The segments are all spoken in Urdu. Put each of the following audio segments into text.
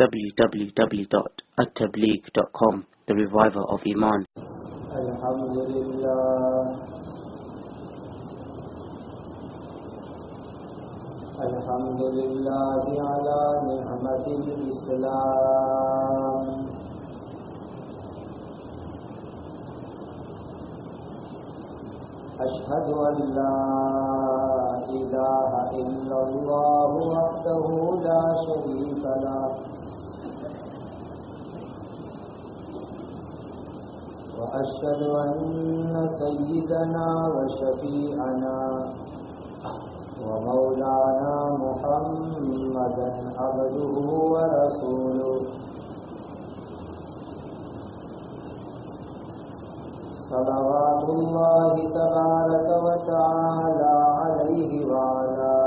www.attableek.com, the reviver of Iman. الحمدللہ علی نعمت الاسلام اشہد ان لا الہ الا اللہ وحدہ لا شریک لہ واشہد ان سیدنا وشفیعنا ومولانا محمدا عبده ورسوله صلوات الله تبارك وتعالى عليه وعلى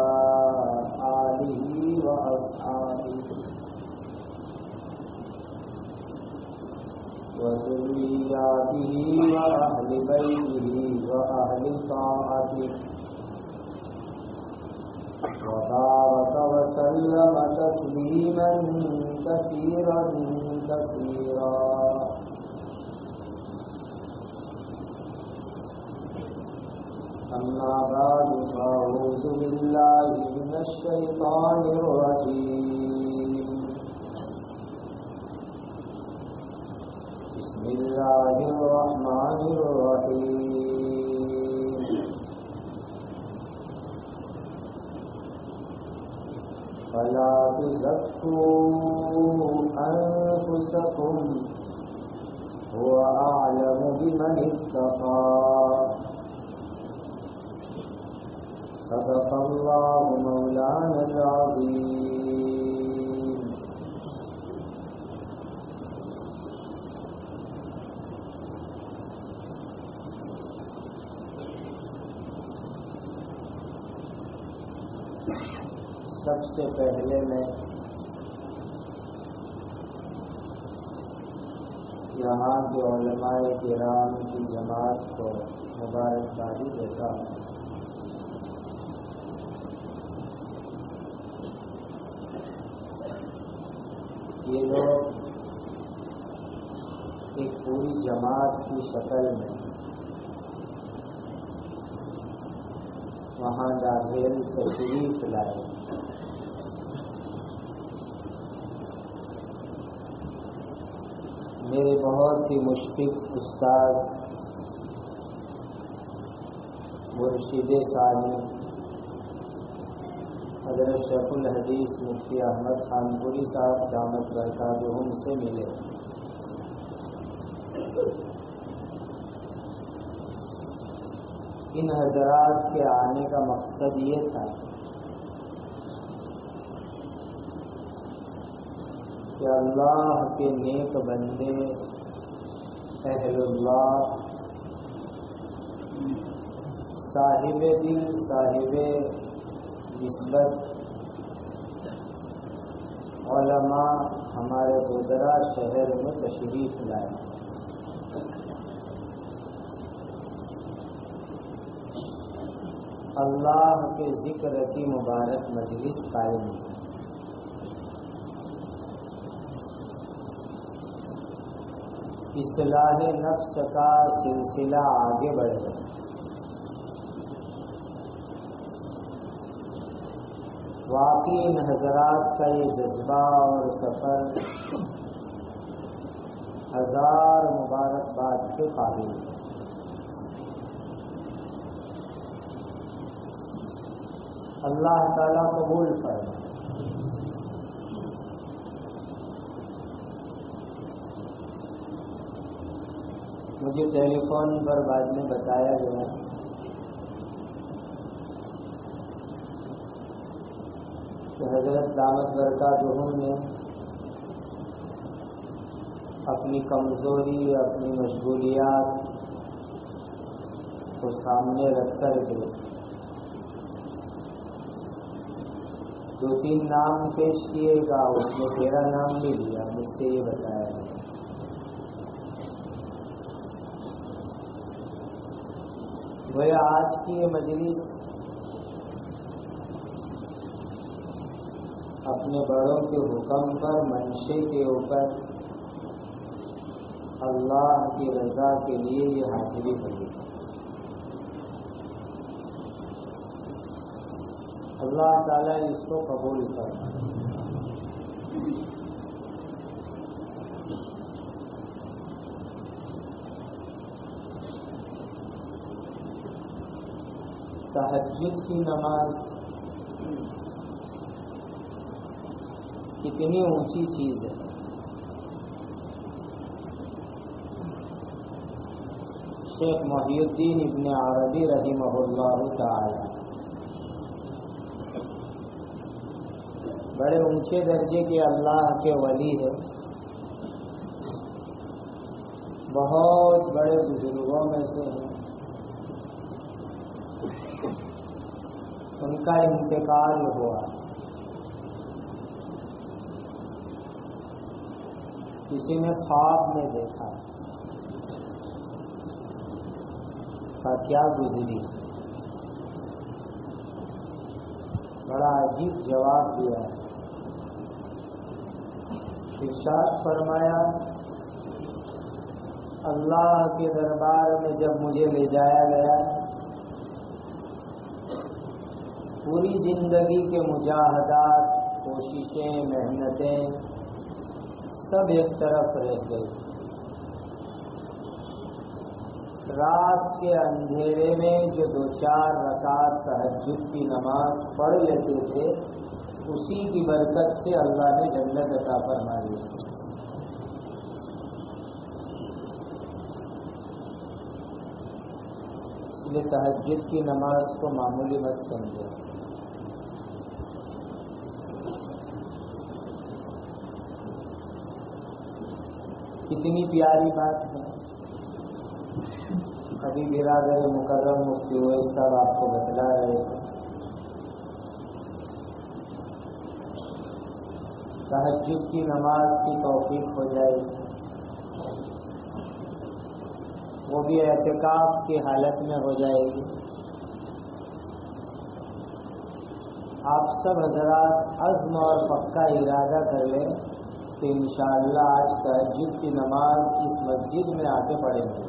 آله وأصحابه وذرياته وأهل بيته وأهل طاعته وبارك وسلم تسليما كثيرا كثيرا أما بعد فأعوذ بالله من الشيطان الرجيم بسم الله الرحمن الرحيم فلا تزكوا أنفسكم هو أعلم بمن اتقى صدق الله مولانا العظيم سب سے پہلے میں یہاں کے علماء کرام کی جماعت کو مبارکبادی دیتا ہوں۔ یہ لوگ ایک پوری جماعت کی شکل میں وہاں داخل تشریف لائے۔ میرے بہت ہی مشفق استاد مرشد ثانی حضرت شیخ الحدیث مفتی احمد خان پوری صاحب دامت برکاتہم سے ملے۔ ان حضرات کے آنے کا مقصد یہ تھا کہ اللہ کے نیک بندے اہل اللہ صاحب دل صاحب نسبت علماء ہمارے گودرا شہر میں تشریف لائے۔ اللہ کے ذکر کی مبارک مجلس قائم ہوئی۔ اصلاح نفس کا سلسلہ آگے بڑھ گیا۔ واقعی ان حضرات کا یہ جذبہ اور سفر ہزار مبارکباد کے قابل ہے۔ اللہ تعالیٰ قبول فرمائے۔ مجھے ٹیلی فون پر بعد میں بتایا گیا کہ حضرت دامت برکاتہم نے اپنی کمزوری اپنی مشغولیات کو سامنے رکھ کر کے 2-3 نام پیش کیے گا، اس نے 13 نام بھی لیا، مجھ سے یہ بتایا گیا۔ گویا آج کی یہ مجلس اپنے بڑوں کے حکم پر منشے کے اوپر اللہ کی رضا کے لیے یہ حاضری پڑی. اللہ تعالیٰ اس کو قبول کرنا. تہجد کی نماز کتنی اونچی چیز ہے. شیخ محی الدین ابن عربی رحمہ اللہ تعالی بڑے اونچے درجے کے اللہ کے ولی ہے. بہت بڑے بزرگوں میں سے ہیں. ان کا انتقال ہوا. کسی نے خواب میں دیکھا کا کیا گزری. بڑا عجیب جواب دیا. ارشاد فرمایا اللہ کے دربار میں جب مجھے لے جایا گیا پوری زندگی کے مجاہدات کوششیں محنتیں سب ایک طرف رہ گئی. رات کے اندھیرے میں جو 2-4 رکعت تہجد کی نماز پڑھ لیتے تھے اسی کی برکت سے اللہ نے جنت عطا فرما دی. اس لیے تہجد کی نماز کو معمولی مت سمجھے. کتنی پیاری بات ہے. ابھی برادر مکرم مفتی اویس صاحب آپ کو بتلا رہے تھے تہجد کی نماز کی توفیق ہو جائے وہ بھی اعتکاف کی حالت میں ہو جائے گی. آپ سب حضرات عزم اور پکا ارادہ کر لیں کہ انشاءاللہ آج تہجد کی نماز اس مسجد میں آ کے پڑھیں گے.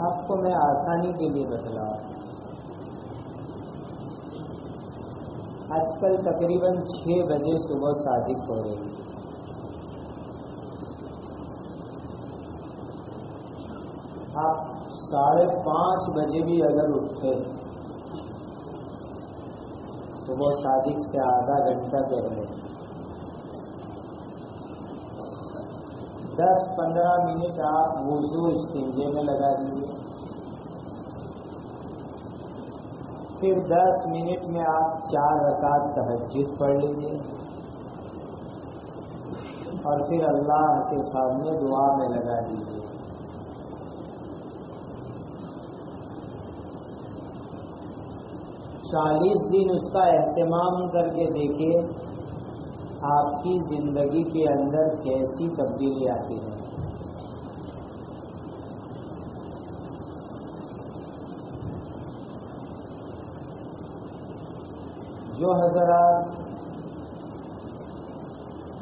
آپ کو میں آسانی کے لیے بتلا. آج کل تقریباً 6 بجے صبح صادق ہو رہی ہے. آپ 5:30 بجے بھی اگر اٹھتے صبح صادق سے آدھا گھنٹہ پہلے 10-15 منٹ آپ وضو استنجے میں لگا دیجیے. پھر 10 منٹ میں آپ 4 رکعت تہجد پڑھ لیجیے اور پھر اللہ کے سامنے دعا میں لگا دیجیے. چالیس دن اس کا اہتمام کر کے دیکھیے آپ کی زندگی کے اندر کیسی تبدیلی آتی ہے. جو حضرات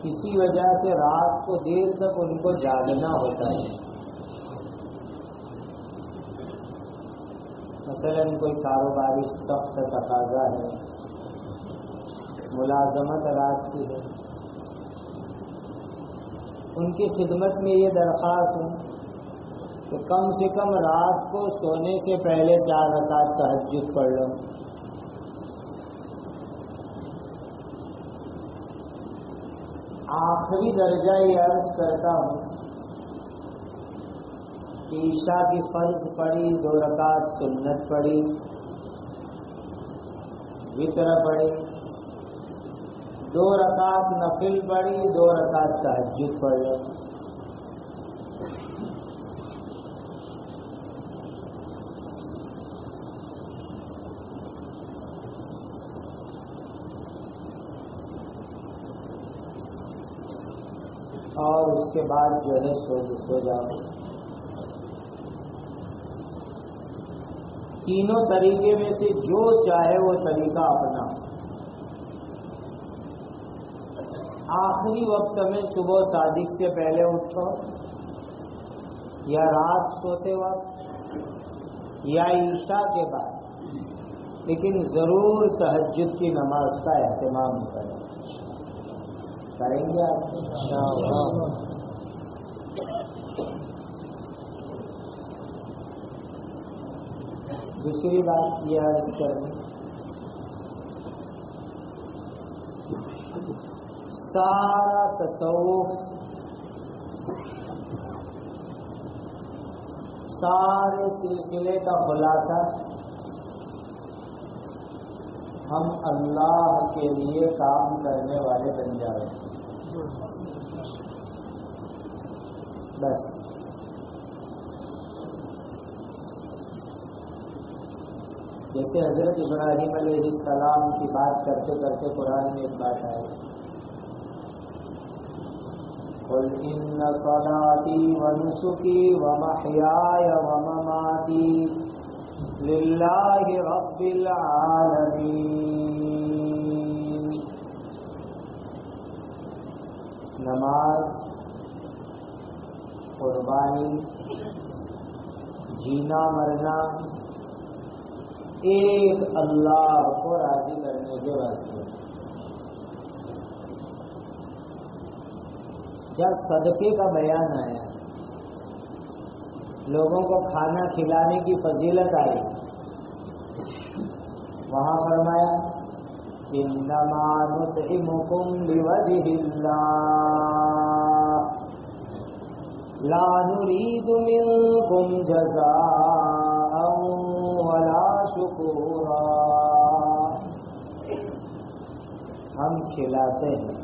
کسی وجہ سے رات کو دیر تک ان کو جاگنا ہوتا ہے، مثلا کوئی کاروباری سخت تقاضا ہے، ملازمت رات کی ہے، ان کی خدمت میں یہ درخواست ہے کہ کم سے کم رات کو سونے سے پہلے 4 رکعت تہجد پڑھ لو. آخری درجہ یہ عرض کرتا ہوں کہ عشاء کی فرض پڑھی، 2 رکعت سنت پڑھی، وتر پڑھی، 2 رکعت نفل پڑھی، 2 رکعت تہجد پڑھ لو. اور اس کے بعد جو ہے سو جاؤ. تینوں طریقے میں سے جو چاہے وہ طریقہ اپنا. آخری وقت میں صبح صادق سے پہلے اٹھو یا رات سوتے وقت یا عشاء کے بعد، لیکن ضرور تہجد کی نماز کا اہتمام کریں گے آپ. دوسری بات یہ عرض کریں، سارا تصوف، سارے سلسلے کا خلاصہ ہم اللہ کے لیے کام کرنے والے بن جائیں بس. جیسے حضرت ابراہیم علیہ السلام کی بات کرتے کرتے قرآن میں ایک بات آئی، قل ان صلاتي ونسكي ومحياي ومماتي لله رب العالمين. نماز، قربانی، جینا مرنا ایک اللہ کو راضی کرنے کے واسطے. جب صدقے کا بیان آیا، لوگوں کو کھانا کھلانے کی فضیلت آئی، وہاں فرمایا انما نطعمکم لوجہ اللہ لا نريد منکم جزاء ولا شکورا. ہم کھلاتے ہیں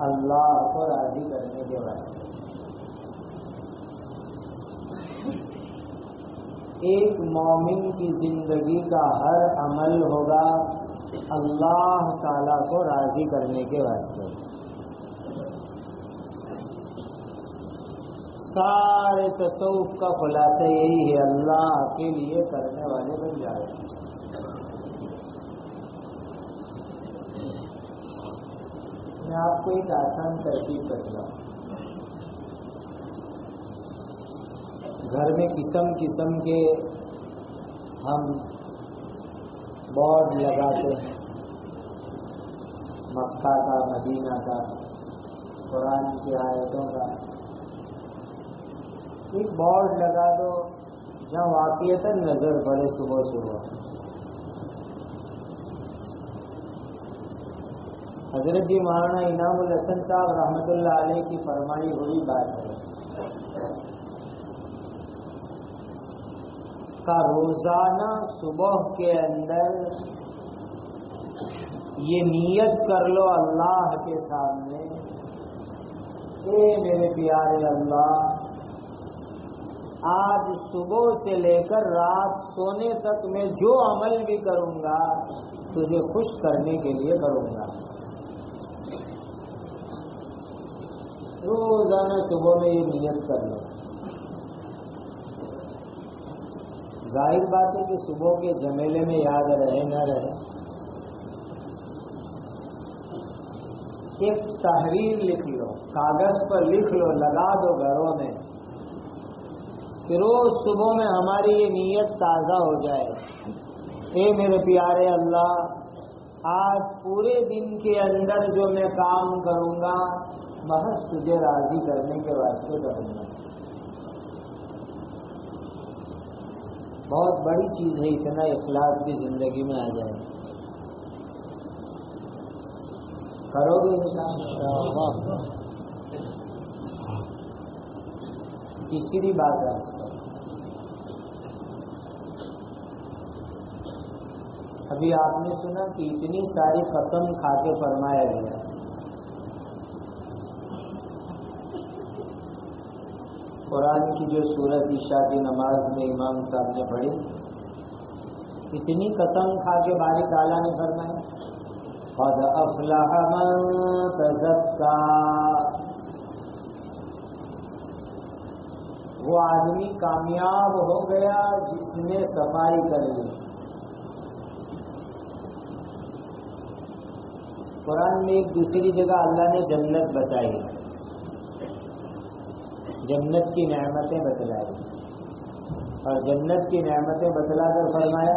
اللہ کو راضی کرنے کے واسطے. ایک مومن کی زندگی کا ہر عمل ہوگا اللہ تعالی کو راضی کرنے کے واسطے. سارے تصوف کا خلاصہ یہی ہے، اللہ کے لیے کرنے والے بن جائے. میں آپ کو ایک آسان ترکیب کرتا ہوں. گھر میں قسم قسم کے ہم بورڈ لگاتے ہیں، مکہ کا، مدینہ کا، قرآن کی آیتوں کا. ایک بورڈ لگا دو جہاں واقعتاً نظر پڑے صبح صبح. حضرت جی مولانا انعام الحسن صاحب رحمۃ اللہ علیہ کی فرمائی ہوئی بات ہے کا روزانہ صبح کے اندر یہ نیت کر لو اللہ کے سامنے، اے میرے پیارے اللہ، آج صبح سے لے کر رات سونے تک میں جو عمل بھی کروں گا تجھے خوش کرنے کے لیے کروں گا. روزانہ صبح میں یہ نیت کر لو. ظاہر بات ہے کہ صبح کے جھمیلے میں یاد رہے نہ رہے، ایک تحریر لکھ لو، کاغذ پر لکھ لو، لگا دو گھروں میں، کہ روز صبح میں ہماری یہ نیت تازہ ہو جائے، اے میرے پیارے اللہ، آج پورے دن کے اندر جو میں کام کروں گا محض تجھے راضی کرنے کے واسطے کروں گا. بہت بڑی چیز ہے، اتنا اخلاص بھی زندگی میں آ جائے. کرو گے انشاءاللہ. تیسری بات ہے اس کا، ابھی آپ نے سنا کہ اتنی ساری قسم کھا کے فرمایا گیا. قرآن کی جو سورت عشاء کی نماز میں امام صاحب نے پڑھی، اتنی قسم کھا کے باری تعالیٰ نے فرمایا قد افلح من تزکا، وہ آدمی کامیاب ہو گیا جس نے صفائی کر لی. قرآن میں ایک دوسری جگہ اللہ نے جنت بتائی، جنت کی نعمتیں بتلائی، اور جنت کی نعمتیں بتلا کر فرمایا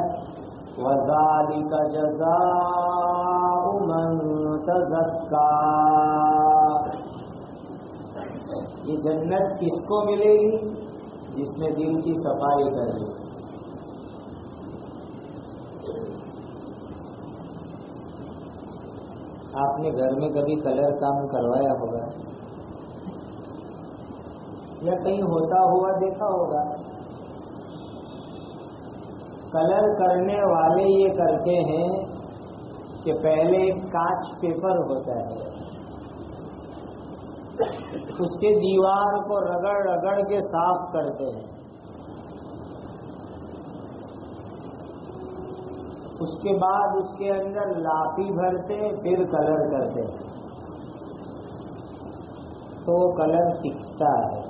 وَذَلِكَ جَزَاءُ مَن تَزَكَّىٰ. یہ جنت کس کو ملے گی؟ جس نے دل کی صفائی کر لی. آپ نے گھر میں کبھی کلر کام کروایا ہوگا یا کہیں ہوتا ہوا دیکھا ہوگا. کلر کرنے والے یہ کرتے ہیں کہ پہلے ایک کانچ پیپر ہوتا ہے، اس کے دیوار کو رگڑ رگڑ کے صاف کرتے ہیں، اس کے بعد اس کے اندر لاپی بھرتے پھر کلر کرتے ہیں تو وہ کلر ٹکتا ہے،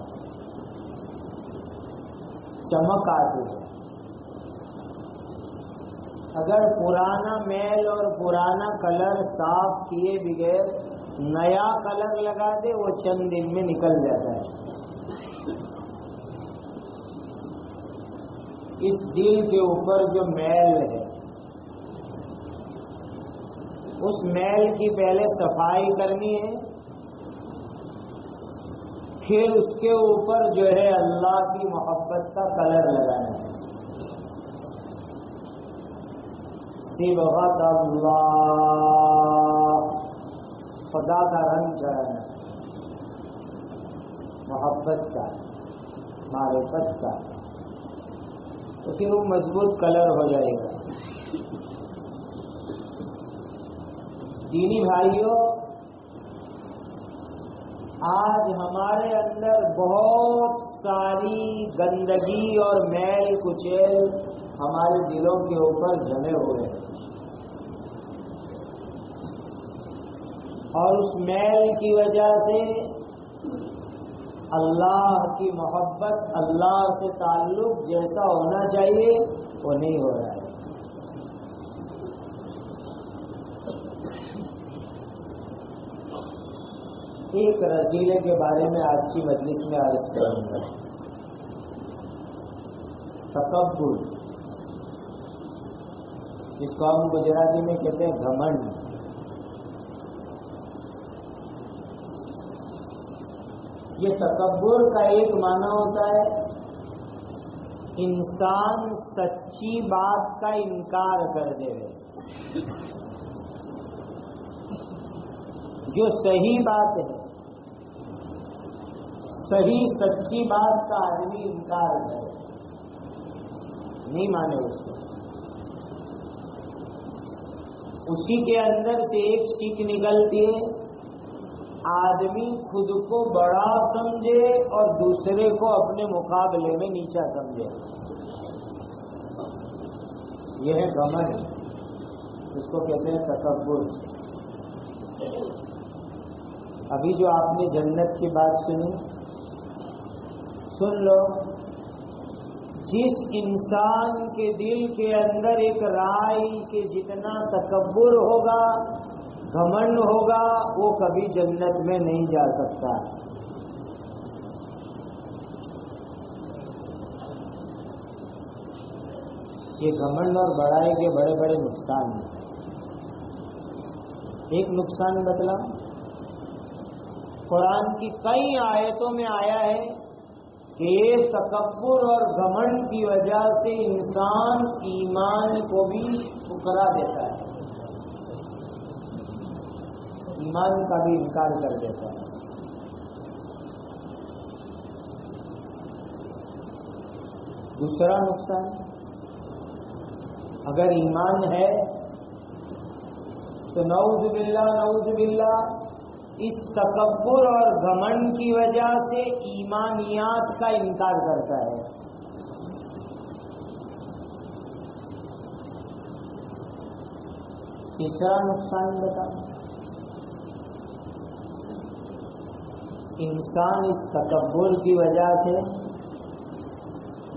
چمک آتی ہے. اگر پرانا میل اور پرانا کلر صاف کیے بغیر نیا کلر لگا دے وہ چند دن میں نکل جاتا ہے. اس دل کے اوپر جو میل ہے اس میل کی پہلے صفائی کرنی ہے، پھر اس کے اوپر جو ہے اللہ کی محبت کا کلر لگانا ہے. صبغۃ اللہ، خدا کا رنگ چڑھانا، محبت کا، معرفت کا، تو پھر وہ مضبوط کلر ہو جائے گا. دینی بھائیوں، آج ہمارے اندر بہت ساری گندگی اور میل کچیل ہمارے دلوں کے اوپر جمے ہوئے ہیں، اور اس میل کی وجہ سے اللہ کی محبت، اللہ سے تعلق جیسا ہونا چاہیے وہ نہیں ہو رہا ہے. ایک رسیلے کے بارے میں آج کی مجلس میں عرض کروں گا. تکبر، جس کو ہم گجراتی میں کہتے ہیں گھمنڈ. یہ تکبر کا ایک معنی ہوتا ہے انسان سچی بات کا انکار کر دے. جو صحیح بات ہے، صحیح سچی بات کا آدمی انکار کرے، نہیں مانے اس کو. اسی کے اندر سے ایک سیکھ نکلتی ہے، آدمی خود کو بڑا سمجھے اور دوسرے کو اپنے مقابلے میں نیچا سمجھے. یہ ہے گھمنڈ، اس کو کہتے ہیں تکبر. ابھی جو آپ نے جنت کی بات سنی، سن لو، جس انسان کے دل کے اندر ایک رائے کہ جتنا تکبر ہوگا، گھمنڈ ہوگا، وہ کبھی جنت میں نہیں جا سکتا. یہ گھمنڈ اور بڑائی کے بڑے بڑے نقصان ہیں. ایک نقصان بتلا، قرآن کی کئی آیتوں میں آیا ہے کہ یہ تکبر اور گھمنڈ کی وجہ سے انسان ایمان کو بھی ٹھکرا دیتا ہے، ایمان کا بھی انکار کر دیتا ہے. دوسرا نقصان، اگر ایمان ہے تو نعوذ باللہ اس تکبر اور گھمنڈ کی وجہ سے ایمانیات کا انکار کرتا ہے. تیسرا نقصان بتا، انسان اس تکبر کی وجہ سے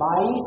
22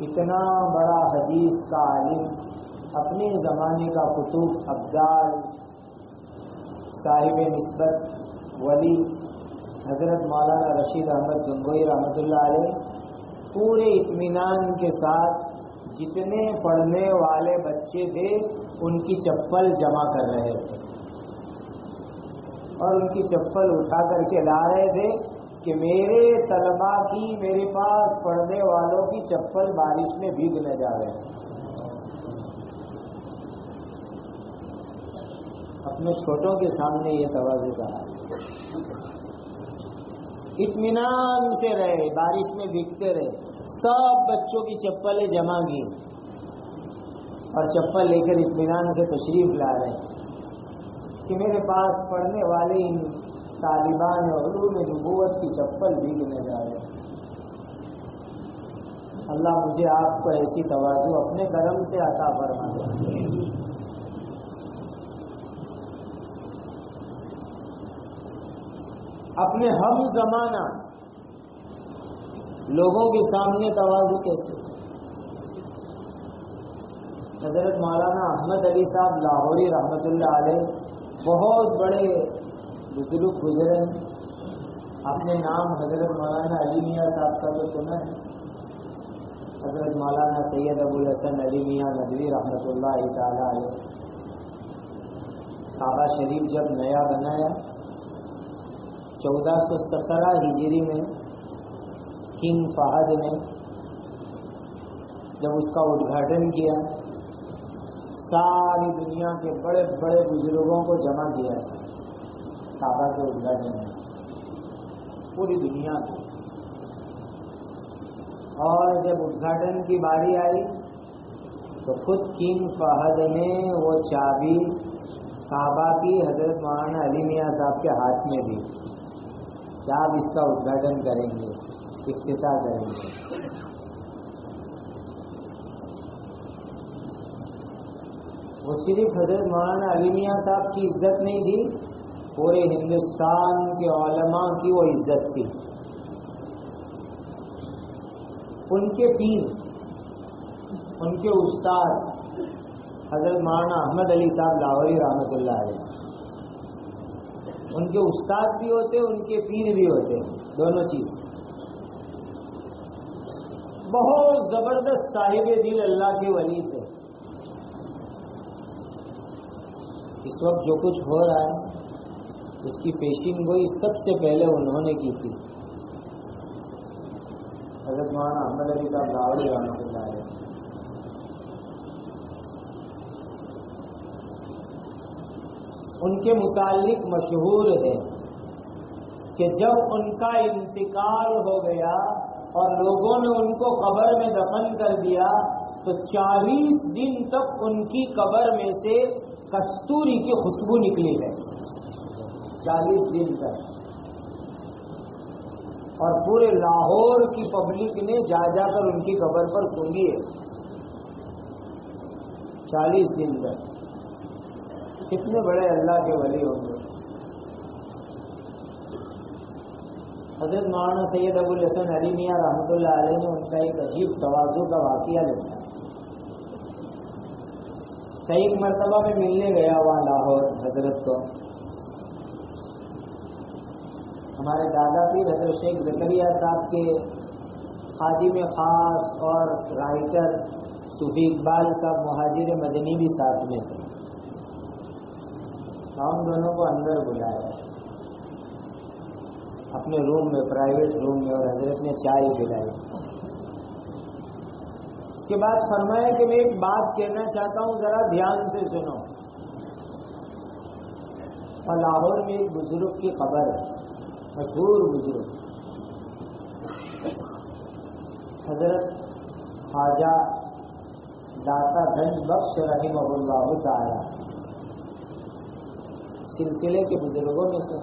اتنا بڑا حدیث کا عالم، اپنے زمانے کا قطب ابدال، صاحب نسبت ولی حضرت مولانا رشید احمد گنگوئی رحمۃ اللہ علیہ پورے اطمینان کے ساتھ جتنے پڑھنے والے بچے تھے ان کی چپل جمع کر رہے تھے اور ان کی چپل اٹھا کر کے لا رہے تھے کہ میرے طلباء کی، میرے پاس پڑھنے والوں کی چپل بارش میں بھیگ نہ جاوے۔ اپنے چھوٹوں کے سامنے یہ تواضع کہا، اطمینان سے رہے، بارش میں بھیگتے رہے، سب بچوں کی چپلیں جمع کی اور چپل لے کر اطمینان سے تشریف لا رہے کہ میرے پاس پڑھنے والے ان طالبان علوم نبوت کی چپل بھیگنے جا رہے۔ اللہ مجھے آپ کو ایسی تواضع اپنے کرم سے عطا فرما دے۔ اپنے ہم زمانہ لوگوں کے سامنے تواضع کیسے؟ حضرت مولانا احمد علی صاحب لاہوری رحمۃ اللہ علیہ بہت بڑے بزرگ گزرے، اپنے نام حضرت مولانا علی میاں صاحب کا تو سنا ہے۔ حضرت مولانا سید ابو الحسن علی میاں ندوی رحمۃ اللہ تعالی علیہ کعبہ شریف جب نیا بنایا 1417 ہجری میں، کنگ فہد نے جب اس کا ادگھاٹن کیا، ساری دنیا کے بڑے بڑے بزرگوں کو جمع کیا کعبہ کے ادگھاٹن میں، پوری دنیا کی۔ اور جب ادگھاٹن کی باری آئی تو خود کنگ فہد نے وہ چابی کعبہ کی حضرت مولانا علی میاں صاحب کے ہاتھ میں دی کہ آپ اس کا ادگھاٹن کریں گے، افتتاح کریں گے۔ وہ صرف حضرت مولانا علی میاں صاحب کی عزت نہیں تھی، پورے ہندوستان کے علماء کی وہ عزت تھی۔ ان کے پیر، ان کے استاد حضرت مولانا احمد علی صاحب لاہوری رحمۃ اللہ علیہ، ان کے استاد بھی ہوتے، ان کے پیر بھی ہوتے، دونوں چیز۔ بہت زبردست صاحب دل اللہ کے ولی تھے۔ اس وقت جو کچھ ہو رہا ہے اس کی پیشین گوئی سب سے پہلے انہوں نے کی تھی، حضرت مولانا احمد علی صاحب لاہوری رحمۃ اللہ علیہ۔ ان کے متعلق مشہور ہے کہ جب ان کا انتقال ہو گیا اور لوگوں نے ان کو قبر میں دفن کر دیا تو 40 دن تک ان کی قبر میں سے کستوری کی خوشبو نکلی ہے، 40 دن تک۔ اور پورے لاہور کی پبلک نے جا جا کر ان کی قبر پر سونگی ہے 40 دن تک۔ کتنے بڑے اللہ کے ولی ہوں گے۔ حضرت مولانا سید ابو الحسن علی میاں رحمۃ اللہ علیہ نے ان کا ایک عجیب تواضع کا واقعہ لکھا۔ ایک مرتبہ میں ملنے گیا وہاں لاہور حضرت کو، ہمارے دادا پیر حضرت شیخ زکریا صاحب کے خادم خاص اور رائٹر صوفی اقبال صاحب مہاجر مدنی بھی ساتھ میں تھے۔ ہم دونوں کو اندر بلایا اپنے روم میں، پرائیویٹ روم میں، اور حضرت نے چائے پلائی۔ اس کے بعد فرمایا کہ میں ایک بات کہنا چاہتا ہوں، ذرا دھیان سے سنو۔ اور لاہور میں ایک بزرگ کی قبر ہے، مشہور بزرگ حضرت خواجہ داتا گنج بخش رحمہ اللہ تعالی، سلسلے کے بزرگوں میں سے۔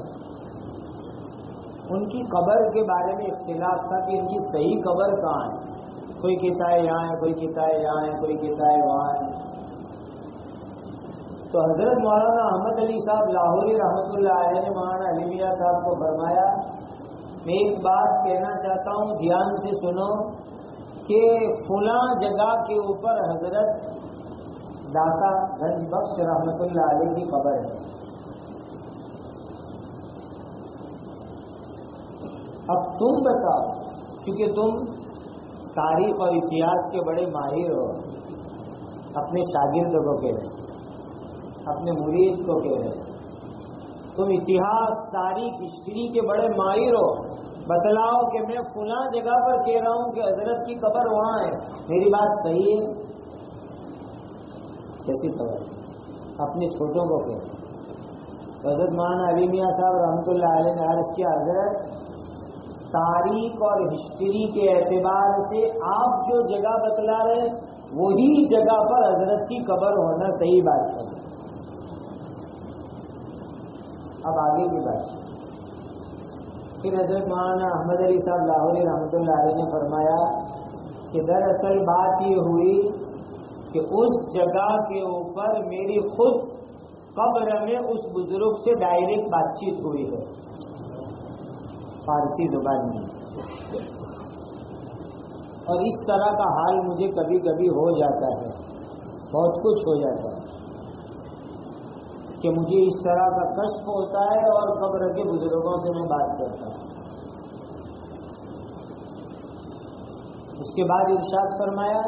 ان کی قبر کے بارے میں اختلاف تھا کہ ان کی صحیح قبر کہاں ہے، کوئی کہتا ہے یہاں ہے، کوئی کہتا ہے یہاں ہے، کوئی کہتا ہے وہاں ہے۔ تو حضرت مولانا احمد علی صاحب لاہوری رحمۃ اللہ علیہ نے مولانا علی میاں صاحب کو فرمایا، میں ایک بات کہنا چاہتا ہوں، دھیان سے سنو۔ کہ فلاں جگہ کے اوپر حضرت داتا گنج بخش رحمت اللہ علیہ کی قبر ہے. اب تم بتاؤ، کیونکہ تم تاریخ اور اتہاس کے بڑے ماہر ہو، اپنے شاگرد کو کہہ رہے، اپنے مرید کو کہہ رہے، تم اتہاس، تاریخ، ہسٹری کے بڑے ماہر ہو، بتلاؤ کہ میں فلاں جگہ پر کہہ رہا ہوں کہ حضرت کی قبر وہاں ہے، میری بات صحیح ہے؟ کیسی خبر؟ اپنے چھوٹوں کو کہہ رہے. حضرت مولانا علی میاں صاحب رحمۃ اللہ علیہ نے عرض کیا، حضرت تاریخ اور ہسٹری کے اعتبار سے آپ جو جگہ بتلا رہے وہی جگہ پر حضرت کی قبر ہونا صحیح بات ہے. اب آگے کی بات. پھر حضرت مولانا احمد علی صاحب لاہوری رحمۃ اللہ علیہ نے فرمایا کہ دراصل بات یہ ہوئی کہ اس جگہ کے اوپر میری خود قبر میں اس بزرگ سے ڈائریکٹ بات چیت ہوئی ہے فارسی زبان میں، اور اس طرح کا حال مجھے کبھی کبھی ہو جاتا ہے، بہت کچھ ہو جاتا ہے کہ مجھے اس طرح کا کشف ہوتا ہے اور قبر کے بزرگوں سے میں بات کرتا ہوں. اس کے بعد ارشاد فرمایا،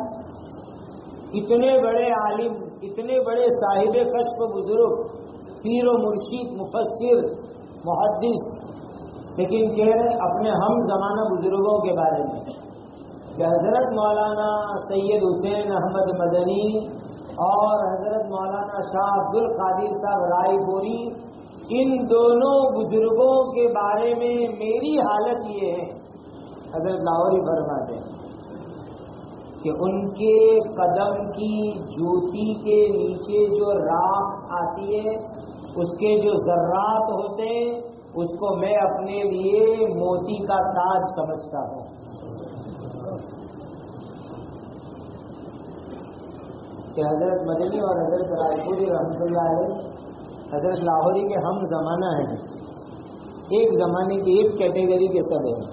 اتنے بڑے عالم، اتنے بڑے صاحب کشف بزرگ، پیر و مرشد، مفسر، محدث، لیکن کہہ رہے اپنے ہم زمانہ بزرگوں کے بارے میں کہ حضرت مولانا سید حسین احمد مدنی اور حضرت مولانا شاہ عبد القادر صاحب رائے پوری، ان دونوں بزرگوں کے بارے میں میری حالت یہ ہے. حضرت لاہوری فرماتے ہیں کہ ان کے قدم کی جوتی کے نیچے جو راکھ آتی ہے، اس کے جو ذرات ہوتے ہیں، اس کو میں اپنے لیے موتی کا تاج سمجھتا ہوں. کہ حضرت مدنی اور حضرت رائے پوری رحمۃ اللہ علیہ حضرت لاہوری کے ہم زمانہ ہیں، ایک زمانے کی ایک کیٹیگری کے سب ہیں،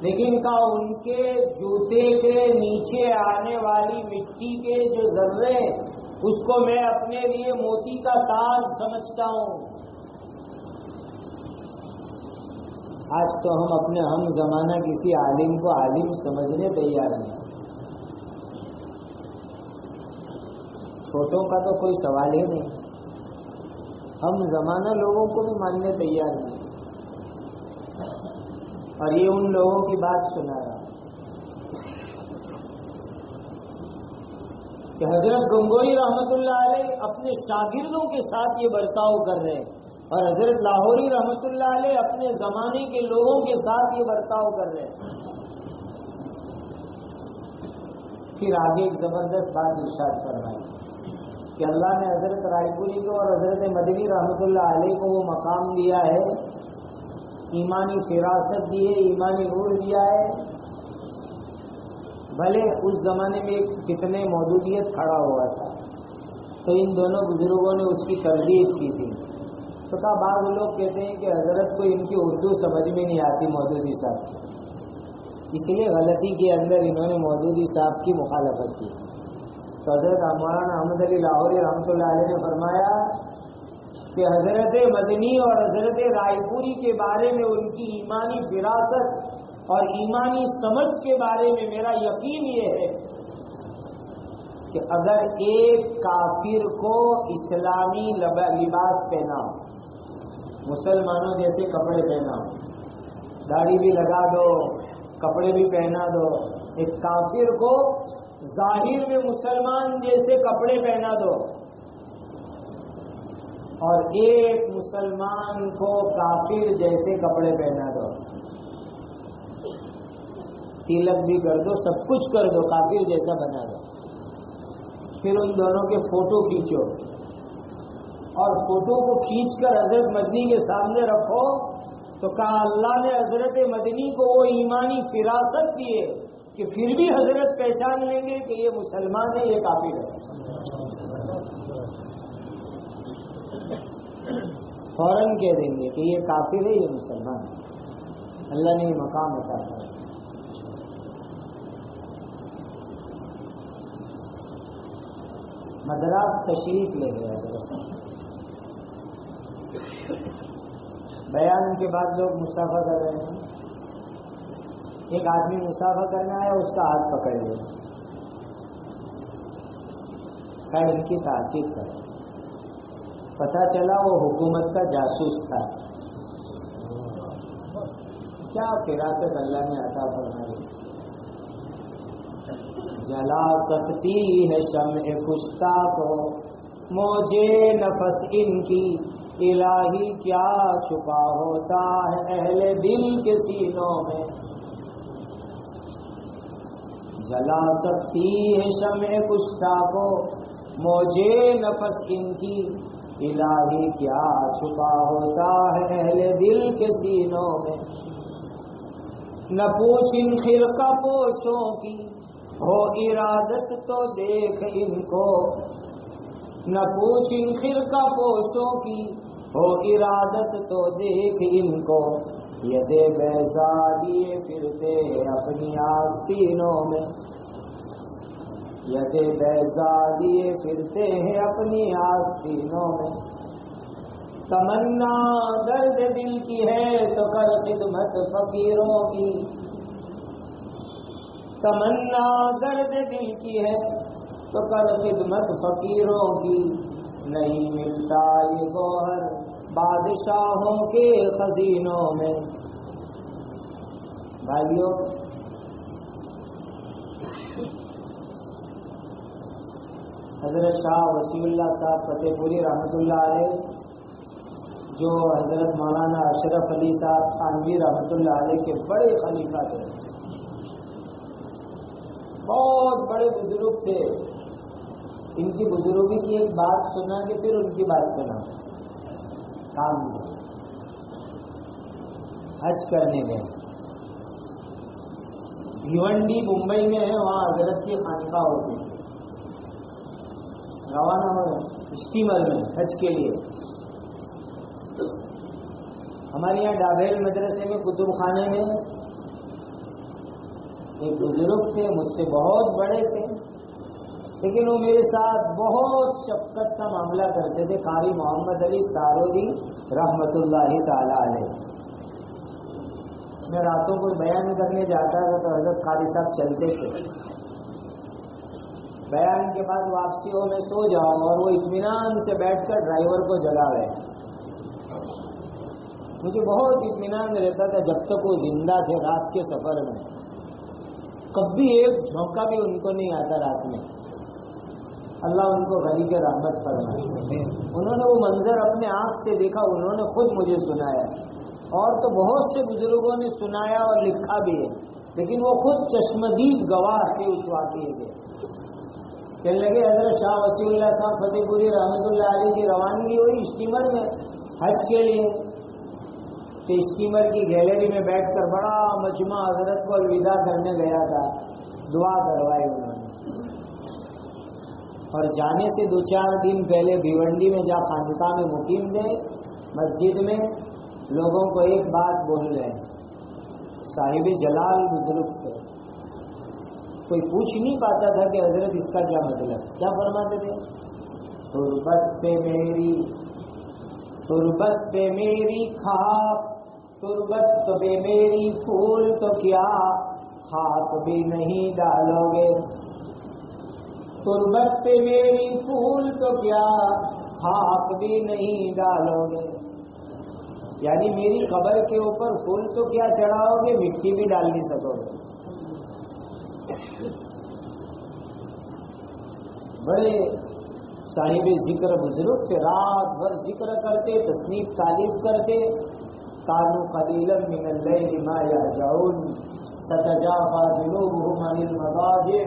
لیکن کا ان کے جوتے کے نیچے آنے والی مٹی کے جو ذرے، اس کو میں اپنے لیے موتی کا تاج سمجھتا ہوں. آج تو ہم اپنے ہم زمانہ کسی عالم کو عالم سمجھنے تیار نہیں. چھوٹوں کا تو کوئی سوال ہی نہیں، ہم زمانہ لوگوں کو بھی ماننے تیار نہیں. اور یہ ان لوگوں کی بات سنا رہا کہ حضرت گنگوئی رحمت اللہ علیہ اپنے شاگردوں کے ساتھ یہ برتاؤ کر رہے ہیں، اور حضرت لاہوری رحمت اللہ علیہ اپنے زمانے کے لوگوں کے ساتھ یہ برتاؤ کر رہے ہیں. پھر آگے ایک زبردست بات ارشاد فرمائی کہ اللہ نے حضرت رائے پوری کو اور حضرت مدنی رحمت اللہ علیہ کو وہ مقام دیا ہے، ایمانی فراست دی ہے، ایمانی نور دیا ہے. بھلے اس زمانے میں کتنے موجودیت کھڑا ہوا تھا، تو ان دونوں بزرگوں نے اس کی تردید کی تھی. تو کہا بعض لوگ کہتے ہیں کہ حضرت کو ان کی اردو سمجھ میں نہیں آتی مودودی صاحب، اس لیے غلطی کے اندر انہوں نے مودودی صاحب کی مخالفت کی. تو حضرت مولانا احمد علی لاہوری رحمۃ اللہ علیہ نے فرمایا کہ حضرت مدنی اور حضرت رائے پوری کے بارے میں ان کی ایمانی فراست اور ایمانی سمجھ کے بارے میں میرا یقین یہ ہے کہ اگر ایک کافر کو اسلامی لباس پہنا، مسلمانوں جیسے کپڑے پہنا، داڑھی بھی لگا دو، کپڑے بھی پہنا دو، ایک کافر کو ظاہر میں مسلمان جیسے کپڑے پہنا دو، اور ایک مسلمان کو کافر جیسے کپڑے پہنا دو، تلک بھی کر دو، سب کچھ کر دو، کافر جیسا بنا دو. پھر ان دونوں کے فوٹو کھینچو اور فوٹو کو کھینچ کر حضرت مدنی کے سامنے رکھو، تو کہا اللہ نے حضرت مدنی کو وہ ایمانی فراست دیے کہ پھر بھی حضرت پہچان لیں گے کہ یہ مسلمان ہے، یہ کافر ہے. فوراً کہہ دیں گے کہ یہ کافر ہے، یہ مسلمان ہے. اللہ نے یہ مقام عطا کیا. مدراس تشریف لے گیا حضرت. بیان کے بعد لوگ مسافہ کر رہے ہیں. ایک آدمی مسافہ کرنا ہے، اس کا ہاتھ پکڑ لیا، کہا ان کی تحقیق کرے. پتہ چلا وہ حکومت کا جاسوس تھا. کیا فراست اللہ نے عطا فرمائی. جلا سکتی ہے شمع کشتا کو موجے نفس ان کی، الہی کیا چھپا ہوتا ہے اہل دل کے سینوں میں. جلا سکتی ہے شمع کشتا کو موجے نفس ان کی، الہی کیا چھپا ہوتا ہے اہل دل کے سینوں میں. نہ پوچھ ان خرقہ پوشوں کی ہو ارادت تو دیکھ ان کو، نہ پوچھ ان خرقہ پوشوں کی ہو ارادت تو دیکھ ان کو. یدے بیضا لیے پھرتے ہیں اپنی آستینوں میں، یدے بیضا لیے پھرتے ہیں اپنی آستینوں میں. تمنا درد دل کی ہے تو کر خدمت فقیروں کی، تمنا درد دل کی ہے تو کر خدمت فقیروں کی. نہیں ملتا یہ گوہر بادشاہوں کے خزینوں میں. بھائیوں، حضرت شاہ وسیع اللہ صاحب فتح پوری رحمۃ اللہ علیہ، جو حضرت مولانا اشرف علی صاحب تھانوی رحمۃ اللہ علیہ کے بڑے خلیفہ تھے، بہت بڑے بزرگ تھے. ان کی بزرگی کی ایک بات سنا کہ پھر ان کی بات سنا. کام حج کرنے گئے، بھیونڈی ممبئی میں ہے، وہاں حضرت کی خانقاہ ہوتی ہے. روانہ ہو اسٹیمر میں حج کے لیے. ہمارے یہاں ڈابھیل مدرسے میں کتب خانے میں ایک بزرگ تھے، مجھ سے بہت بڑے تھے، لیکن وہ میرے ساتھ بہت شفقت کا معاملہ کرتے تھے. قاری محمد علی سارودی رحمت اللہ تعالی علیہ. میں راتوں کو بیان کرنے جاتا تھا تو حضرت قاری صاحب چلتے تھے. بیان کے بعد واپسی ہو میں سو جاؤں اور وہ اطمینان سے بیٹھ کر ڈرائیور کو جگاوے. مجھے بہت اطمینان رہتا تھا جب تک وہ زندہ تھے. رات کے سفر میں کبھی ایک جھونکا بھی ان کو نہیں آتا رات میں. اللہ ان کو غریب رحمت فرمائے. انہوں نے وہ منظر اپنے آنکھ سے دیکھا، انہوں نے خود مجھے سنایا، اور تو بہت سے بزرگوں نے سنایا اور لکھا بھی ہے، لیکن وہ خود چشمدید گواہ تھے اس واقعے کے. کہنے لگے حضرت شاہ وسیع اللہ صاحب فتح پوری رحمۃ اللہ علیہ کی روانگی ہوئی اسٹیمر میں حج کے لیے. تو اسٹیمر کی گیلری میں بیٹھ کر بڑا مجمع حضرت کو الوداع کرنے گیا تھا. دعا کروائی انہوں نے، اور جانے سے 2-4 دن پہلے بھیونڈی میں جا خانقاہ میں مقیم تھے، مسجد میں لوگوں کو ایک بات بول رہے ہیں. صاحب جلال بزرگ تھے، کوئی پوچھ نہیں پاتا تھا کہ حضرت اس کا کیا مطلب. کیا فرماتے تھے؟ تربت پہ میری خاک، تربت پہ میری پھول تو کیا خاک بھی نہیں ڈالو گے. تربت پہ میری پھول تو کیا خاک بھی نہیں ڈالو گے. یعنی میری قبر کے اوپر پھول تو کیا چڑھاؤ گے، مٹی بھی ڈال نہیں سکو گے. بڑے صاحب ذکر بزرگ سے رات بھر ذکر کرتے، تصنیف تعریف کرتے. کانوا قلیلا من اللیل ما یہجعون تتجافی جنوبہم عن المضاجع.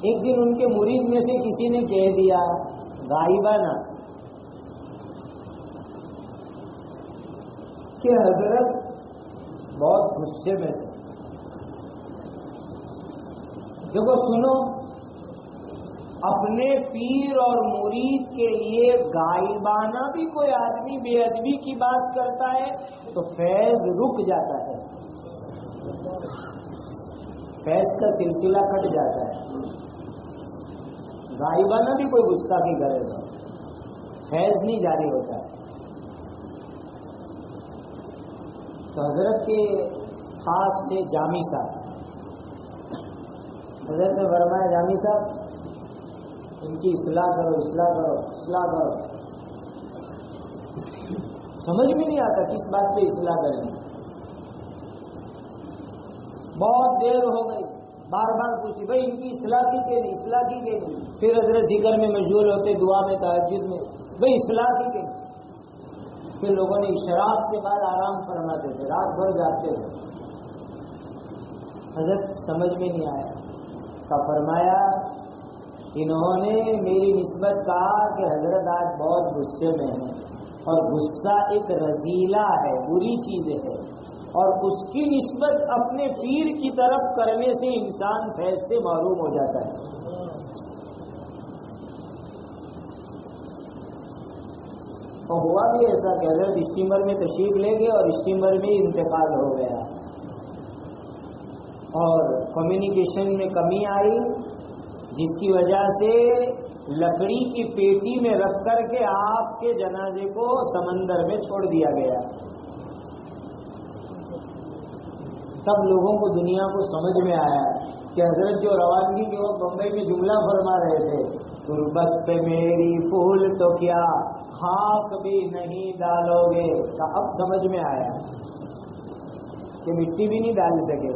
ایک دن ان کے مرید میں سے کسی نے کہہ دیا غائبانہ کہ حضرت بہت غصے میں تھے. دیکھو سنو، اپنے پیر اور مرید کے لیے غائبانہ بھی کوئی آدمی بے ادبی کی بات کرتا ہے تو فیض رک جاتا ہے، فیض کا سلسلہ کٹ جاتا ہے. غائبانہ بھی کوئی گستاخی کرے گا فیض نہیں جاری ہوتا. تو حضرت کے خاص تھے جامی صاحب. حضرت نے فرمایا جامی صاحب ان کی اصلاح کرو اصلاح کرو اصلاح کرو. سمجھ میں نہیں آتا کس بات پہ اصلاح کریں. بہت دیر ہو گئی, بار بار پوچھی بھائی ان کی اصلاح کی کہ نہیں, اصلاح کی کہ نہیں. پھر حضرت ذکر میں مشغول ہوتے, دعا میں, تہجد میں, بھائی اصلاح کی کہ نہیں. پھر لوگوں نے اشراق کے بعد آرام فرماتے تھے, رات بھر جاگتے تھے. حضرت سمجھ میں نہیں آیا کا فرمایا انہوں نے میری نسبت کہا کہ حضرت آج بہت غصے میں ہیں, اور غصہ ایک رذیلہ ہے, بری چیز ہے, اور اس کی نسبت اپنے پیر کی طرف کرنے سے انسان فیض سے محروم ہو جاتا ہے. اور ہوا بھی ایسا کہ حضرت اسٹیمر میں تشریف لے گئے اور اسٹیمر میں انتقال ہو گیا, اور کمیونیکیشن میں کمی آئی, جس کی وجہ سے لکڑی کی پیٹی میں رکھ کر کے آپ کے جنازے کو سمندر میں چھوڑ دیا گیا. تب لوگوں کو, دنیا کو سمجھ میں آیا کہ حضرت جو روانگی کے وقت بمبئی میں جملہ فرما رہے تھے, غربت پہ میری پھول تو کیا خاک بھی نہیں ڈالو گے, کا اب سمجھ میں آیا کہ مٹی بھی نہیں ڈال سکے.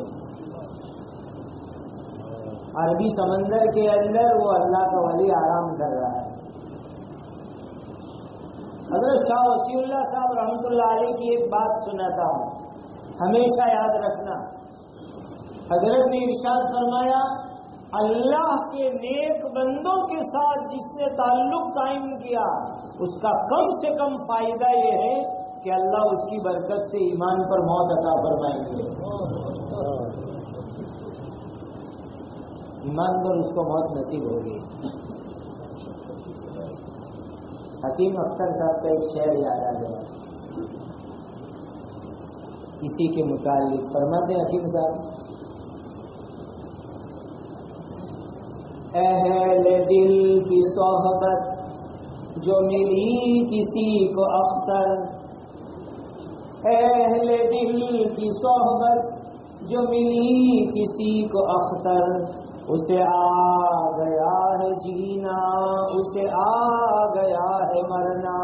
عربی سمندر کے اندر وہ اللہ کا ولی آرام کر رہا ہے. حضرت شاہ وسیع اللہ صاحب رحمۃ اللہ علیہ کی ایک بات سناتا ہوں, ہمیشہ یاد رکھنا. حضرت نے ارشاد فرمایا اللہ کے نیک بندوں کے ساتھ جس نے تعلق قائم کیا اس کا کم سے کم فائدہ یہ ہے کہ اللہ اس کی برکت سے ایمان پر موت عطا فرمائیں گے. ایمان پر اس کو موت نصیب ہوگی. حکیم اختر صاحب کا ایک شعر یاد آ گیا اسی کے متعلق. فرماتے ہیں حکیم صاحب, اہل دل کی صحبت جو ملی کسی کو اختر, اہل دل کی صحبت جو ملی کسی کو اختر, اسے آ گیا ہے جینا اسے آ گیا ہے مرنا.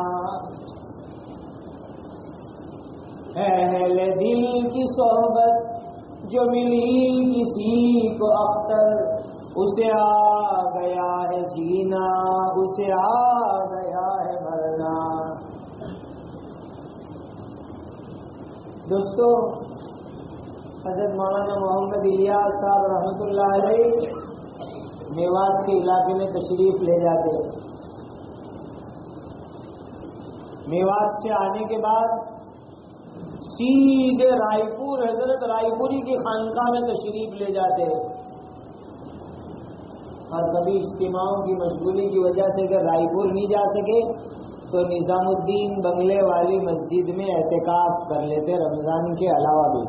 اہل دل کی صحبت جو ملی کسی کو اختر, اسے آ گیا ہے جینا اسے آ گیا ہے مرنا. دوستو, حضرت مولانا محمد الیاس صاحب رحمۃ اللہ علیہ میوات کے علاقے میں تشریف لے جاتے. میوات سے آنے کے بعد سیدھے رائے پور, حضرت رائے پوری کی خانقاہ میں تشریف لے جاتے. اور کبھی اجتماعوں کی مشغولی کی وجہ سے اگر رائے پور نہیں جا سکے تو نظام الدین بنگلے والی مسجد میں اعتکاف کر لیتے. رمضان کے علاوہ بھی,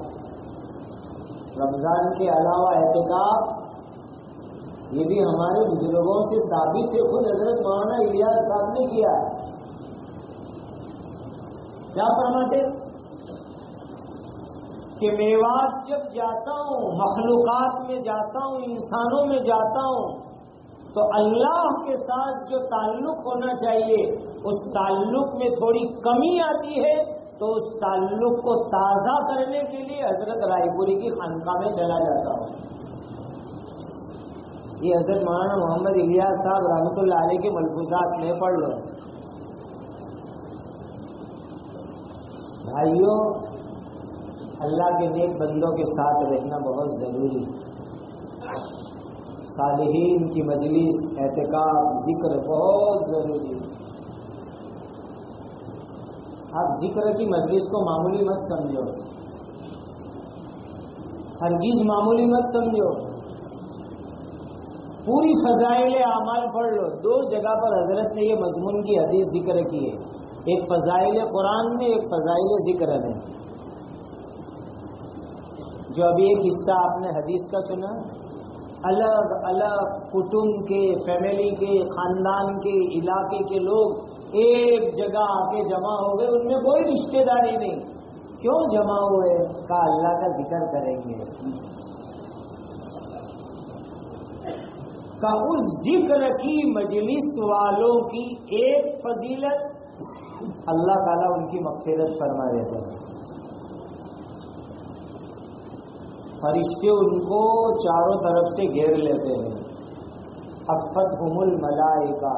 رمضان کے علاوہ اعتکاف یہ بھی ہمارے بزرگوں سے ثابت ہے, خود حضرت مولانا الیاس صاحب نے کیا ہے. کیا فرماتے کہ میوات جب جاتا ہوں, مخلوقات میں جاتا ہوں, انسانوں میں جاتا ہوں, تو اللہ کے ساتھ جو تعلق ہونا چاہیے اس تعلق میں تھوڑی کمی آتی ہے, تو اس تعلق کو تازہ کرنے کے لیے حضرت رائے پوری کی خانقاہ میں چلا جاتا ہوں. یہ حضرت مولانا محمد الیاس صاحب رحمۃ اللہ علیہ کے ملفوظات میں پڑھ لو. بھائیوں, اللہ کے نیک بندوں کے ساتھ رہنا بہت ضروری ہے. صالحین کی مجلس, اعتکاف, ذکر بہت ضروری ہے. آپ ذکر کی مجلس کو معمولی مت سمجھو, ہرگز معمولی مت سمجھو. پوری فضائل اعمال پڑھ لو. 2 جگہ پر حضرت نے یہ مضمون کی حدیث ذکر کی ہے, ایک فضائل قرآن میں, ایک فضائل ذکر میں. جو ابھی ایک حصہ آپ نے حدیث کا سنا, الگ الگ کٹنب کے، فیملی کے، خاندان کے، علاقے کے لوگ ایک جگہ آ کے جمع ہو گئے، ان میں کوئی رشتہ داری نہیں. کیوں جمع ہوئے؟ کہا اللہ کا ذکر کریں گے. کہ اس ذکر کی مجلس والوں کی ایک فضیلت اللہ تعالیٰ ان کی مغفرت فرما دیتے ہیں. فرشتے ان کو چاروں طرف سے گھیر لیتے ہیں. حفتہم الملائکہ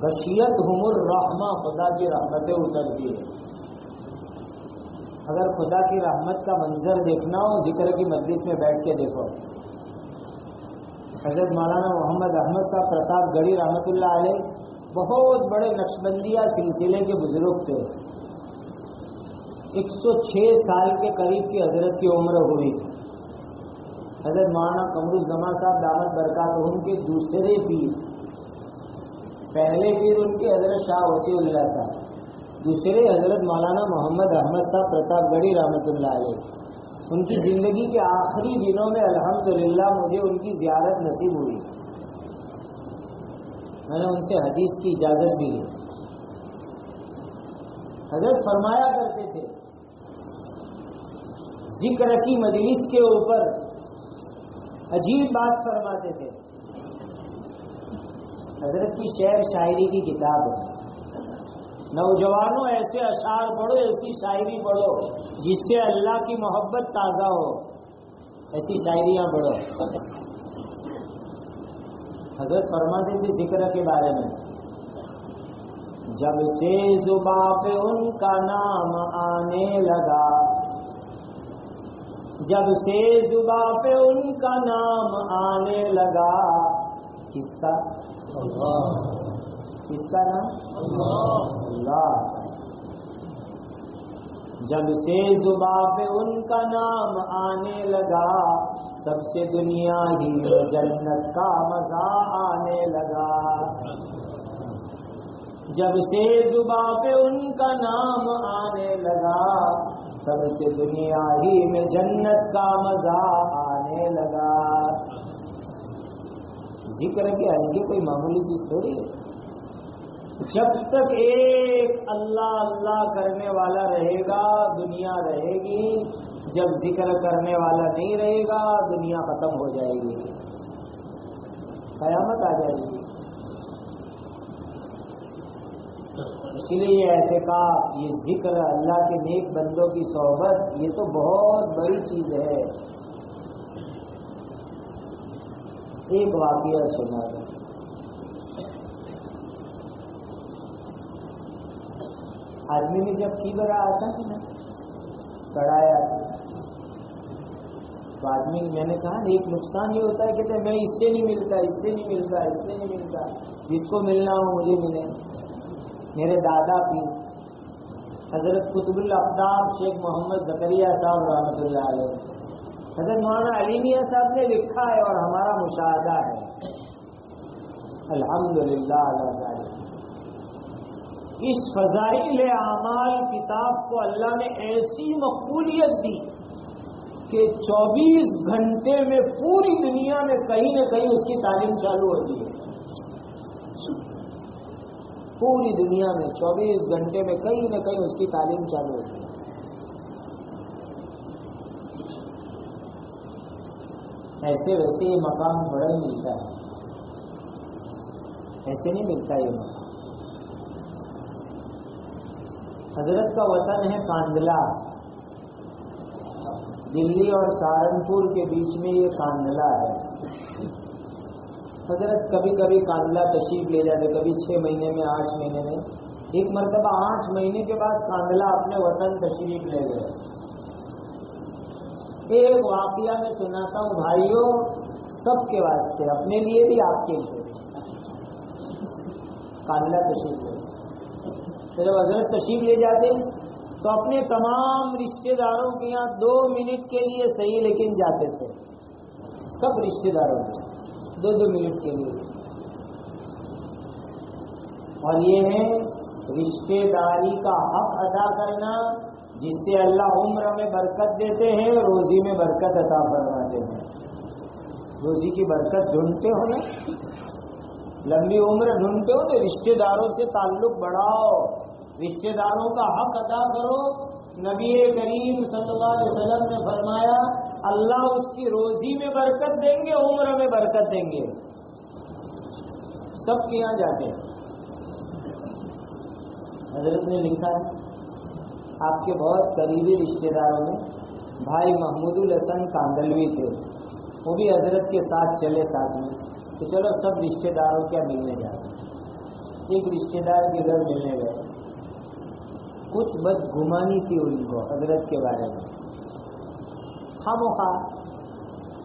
غشیتہم الرحمہ، خدا کی رحمتیں اترتی ہیں. اگر خدا کی رحمت کا منظر دیکھنا ہو ذکر کی مجلس میں بیٹھ کے دیکھو. حضرت مولانا محمد احمد صاحب پرتاپ گڑھی رحمۃ اللہ علیہ بہت بڑے نقشبندیہ سلسلے کے بزرگ تھے. 106 سال کے قریب کی حضرت کی عمر ہوئی. حضرت مولانا قمرالزمان صاحب دامت برکاتہم کے دوسرے پیر، پہلے پیر ان کے حضرت شاہ وسیع اللہ تھا، دوسرے حضرت مولانا محمد احمد صاحب پرتاپ گڑھی رحمۃ اللہ علیہ. ان کی زندگی کے آخری دنوں میں الحمدللہ مجھے ان کی زیارت نصیب ہوئی. میں نے ان سے حدیث کی اجازت بھی لی. حضرت فرمایا کرتے تھے ذکر کی مجلس کے اوپر عجیب بات فرماتے تھے. حضرت کی شعر شاعری کی کتاب ہے. نوجوانوں ایسے اشعار پڑھو، ایسی شاعری پڑھو جس سے اللہ کی محبت تازہ ہو، ایسی شاعریاں پڑھو. حضرت فرماتے تھے ذکر کے بارے میں، جب سے زباں پہ ان کا نام آنے لگا، جب سے زباں پہ ان کا نام آنے لگا. کس کا؟ اللہ. کس کا نام؟ اللہ. جب سے زباں پہ ان کا نام آنے لگا، تب سے دنیا ہی میں جنت کا مزہ آنے لگا. جب سے زباں پہ ان کا نام آنے لگا، تب سے دنیا ہی میں جنت کا مزہ آنے لگا. ذکر کے ہلکے کوئی معمولی چیز تھوڑی ہے. جب تک ایک اللہ اللہ کرنے والا رہے گا دنیا رہے گی، جب ذکر کرنے والا نہیں رہے گا دنیا ختم ہو جائے گی، قیامت آ جائے گی. اسی لیے یہ اعتکاف، یہ ذکر، اللہ کے نیک بندوں کی صحبت، یہ تو بہت بڑی چیز ہے. ایک واقعہ سنا تھا. آدمی میں جب فیور آتا ہے نا، کڑایا تو آدمی، میں نے کہا ایک نقصان یہ ہوتا ہے کہ میں اس سے نہیں ملتا، اس سے نہیں ملتا، اس سے نہیں ملتا، جس کو ملنا ہو مجھے ملے. میرے دادا پیر حضرت قطب الاقدام شیخ محمد زکریا صاحب رحمۃ اللہ علیہ، حضرت مولانا علی میاں صاحب نے لکھا ہے اور ہمارا مشاہدہ ہے الحمدللہ اللہ تعالی. اس فضائل اعمال کتاب کو اللہ نے ایسی مقبولیت دی کہ 24 گھنٹے میں پوری دنیا میں کہیں نہ کہیں اس کی تعلیم چالو ہوتی ہے. پوری دنیا میں 24 گھنٹے میں کہیں نہ کہیں اس کی تعلیم چالو ہوتی ہے. ایسے ویسے یہ مقام بڑا ہی ملتا ہے، ایسے نہیں ملتا یہ مقام. حضرت کا وطن ہے کاندلا، دلی اور سہارنپور کے بیچ میں یہ کاندلا ہے. حضرت کبھی کبھی کاندلا تشریف لے جاتے، کبھی 6 مہینے میں، 8 مہینے میں. ایک مرتبہ 8 مہینے کے بعد کاندلا اپنے وطن تشریف لے گئے. ایک واقعہ میں سناتا ہوں بھائیوں، سب کے واسطے، اپنے لیے بھی آپ کے لیے. کاندلا تشریف لے، جب حضرت تشریف لے جاتے تو اپنے تمام رشتہ داروں کے یہاں 2 منٹ کے لیے صحیح لیکن جاتے تھے. سب رشتہ داروں کے 2 منٹ کے لیے. اور یہ ہے رشتہ داری کا حق ادا کرنا، جس سے اللہ عمر میں برکت دیتے ہیں، روزی میں برکت عطا فرماتے ہیں. روزی کی برکت ڈھونڈتے ہو نا، لمبی عمر ڈھونڈتے ہو تو رشتہ داروں سے تعلق بڑھاؤ، رشتہ داروں کا حق ادا کرو۔ نبی کریم صلی اللہ علیہ وسلم نے فرمایا اللہ اس کی روزی میں برکت دیں گے، عمر میں برکت دیں گے۔ سب کے یہاں جاتے ہیں۔ حضرت نے لکھا ہے آپ کے بہت قریبی رشتہ داروں میں بھائی محمود الحسن کاندلوی تھے، وہ بھی حضرت کے ساتھ چلے ساتھ میں، تو چلو سب رشتہ داروں کیا ملنے جاتے ہیں۔ ایک رشتہ دار کے گھر ملنے گئے، کچھ بدگمانی تھی ان کو حضرت کے بارے میں، خاموخواہ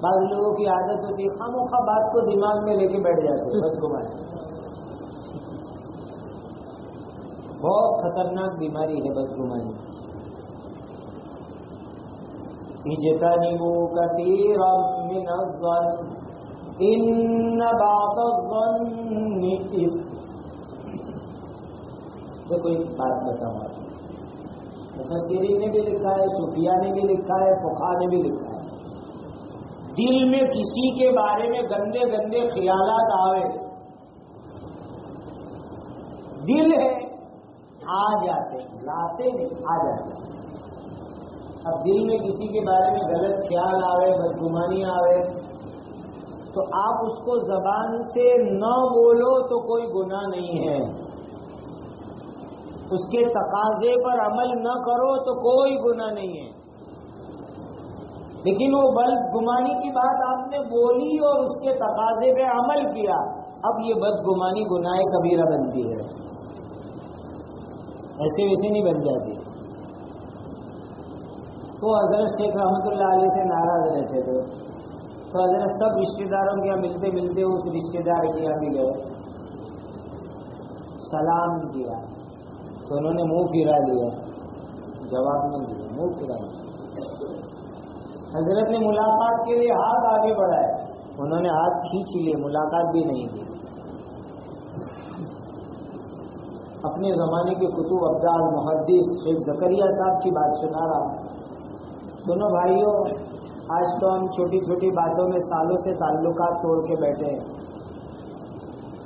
بعض لوگوں کی عادت ہوتی ہے خاموخواہ بات کو دماغ میں لے کے بیٹھ جاتے ہیں، بدگمانی بہت خطرناک بیماری ہے بدگمانی۔ اجتنبوا كثيرا من الظن ان بعض الظن اثم۔ دیکھو ایک بات بتاؤں آپ، مفسرین نے بھی لکھا ہے، صوفیاء نے بھی لکھا ہے، فقہاء نے بھی لکھا ہے، دل میں کسی کے بارے میں گندے گندے خیالات آوے، دل ہے آ جاتے ہیں، لاتے نہیں آ جاتے ہیں۔ اب دل میں کسی کے بارے میں غلط خیال آوے، بدگمانی آوے، تو آپ اس کو زبان سے نہ بولو تو کوئی گناہ نہیں ہے، اس کے تقاضے پر عمل نہ کرو تو کوئی گناہ نہیں ہے، لیکن وہ بدگمانی کی بات آپ نے بولی اور اس کے تقاضے پہ عمل کیا، اب یہ بدگمانی گناہ کبیرہ بنتی ہے، ایسے ویسے نہیں بن جاتی۔ تو حضرت شیخ رحمۃ اللہ علیہ سے ناراض رہتے تھے، تو حضرت سب رشتہ داروں کے یہاں ملتے ملتے اس رشتہ دار کے یہاں بھی گئے، سلام کیا تو انہوں نے منہ پھرا لیا، جواب نہیں دیا، منہ پھرا لیا۔ حضرت نے ملاقات کے لیے ہاتھ آگے بڑھائے، انہوں نے ہاتھ کھینچ لیے، ملاقات بھی نہیں کی۔ اپنے زمانے کے کتب ابدال محدث شیخ زکریا صاحب کی بات سنا رہا ہوں، سنو بھائیوں، آج تو ہم چھوٹی چھوٹی باتوں میں سالوں سے تعلقات توڑ کے بیٹھے ہیں،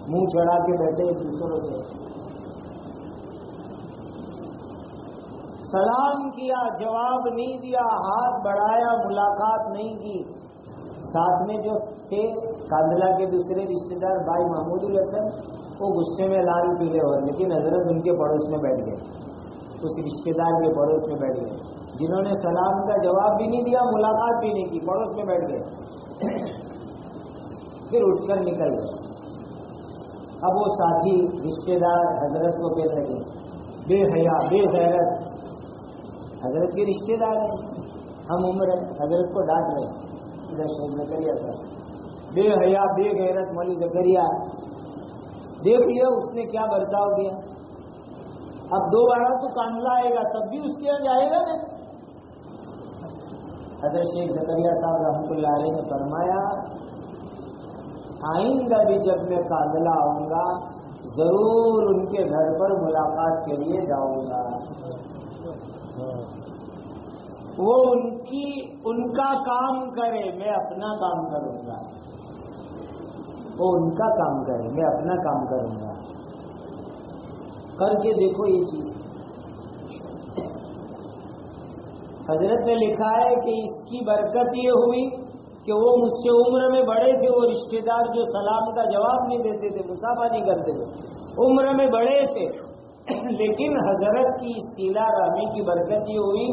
منہ چڑھا کے بیٹھے ایک دوسروں سے۔ سلام کیا، جواب نہیں دیا، ہاتھ بڑھایا، ملاقات نہیں کی۔ ساتھ میں جو تھے کاندلا کے دوسرے رشتہ دار بھائی محمود الحسن، وہ غصے میں لال پیلے ہو، لیکن حضرت ان کے پڑوس میں بیٹھ گئے، اس رشتہ دار کے پڑوس میں بیٹھ گئے، جنہوں نے سلام کا جواب بھی نہیں دیا، ملاقات بھی نہیں کی، پڑوس میں بیٹھ گئے۔ پھر اٹھ کر نکل گئے۔ اب وہ ساتھی رشتہ دار حضرت کو کہنے لگے بے حیا بے غیرت، حضرت کے رشتہ دار ہیں، ہم عمر ہیں، حضرت کو ڈانٹ رہے ہیں، ادھر شیخ زکریا صاحب بے حیا بے غیرت، مولوی زکریا دیکھ لیا اس نے کیا برتاؤ کیا۔ اب دوبارہ تو کاندلا آئے گا تب بھی اس کے یہاں جائے گا نا۔ حضرت شیخ زکریا صاحب رحمۃ اللہ علیہ نے فرمایا آئندہ بھی جب میں کاندلا آؤں گا ضرور ان کے گھر پر ملاقات کے لیے جاؤں گا، وہ ان کا کام کرے میں اپنا کام کروں گا، وہ ان کا کام کرے میں اپنا کام کروں گا۔ کر کے دیکھو یہ چیز۔ حضرت نے لکھا ہے کہ اس کی برکت یہ ہوئی کہ وہ مجھ سے عمر میں بڑے تھے، وہ رشتہ دار جو سلام کا جواب نہیں دیتے تھے، مصافحہ نہیں کرتے تھے، عمر میں بڑے تھے، لیکن حضرت کی اس صلہ رحمی کی برکت یہ ہوئی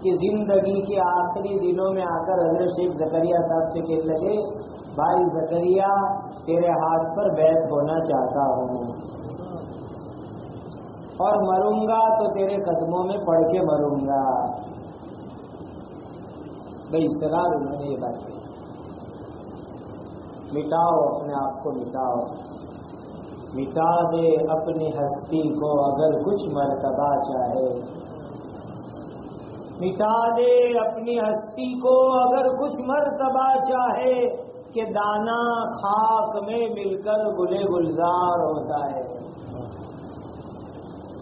کہ زندگی کے آخری دنوں میں آ کر حضرت شیخ زکریا صاحب سے کہنے لگے بھائی زکریا تیرے ہاتھ پر بیعت ہونا چاہتا ہوں، اور مروں گا تو تیرے قدموں میں پڑھ کے مروں گا۔ بھائی استقرار انہوں نے یہ بات کی، مٹاؤ اپنے آپ کو، مٹاؤ، مٹا دے اپنی ہستی کو اگر کچھ مرتبہ چاہے، مٹا دے اپنی ہستی کو اگر کچھ مرتبہ چاہے، کہ دانا خاک میں مل کر گلے گلزار ہوتا ہے۔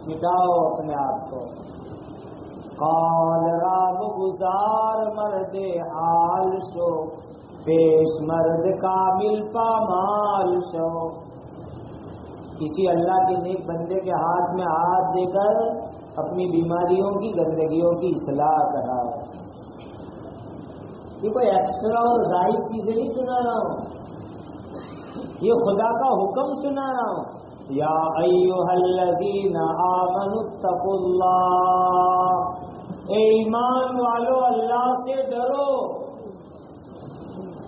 مٹاؤ اپنے آپ کو۔ قال راب گزار مرد حال شو، پیش مرد کامل پامال شو. کسی اللہ کے نیک بندے کے ہاتھ میں ہاتھ دے کر اپنی بیماریوں کی گندگیوں کی اصلاح کرا. یہ کوئی ایکسٹرا اور ظاہر چیزیں نہیں سنا رہا ہوں، یہ خدا کا حکم سنا رہا ہوں. یا ایھا الذین آمنوا اتقوا اللہ، اے ایمان والو اللہ سے ڈرو.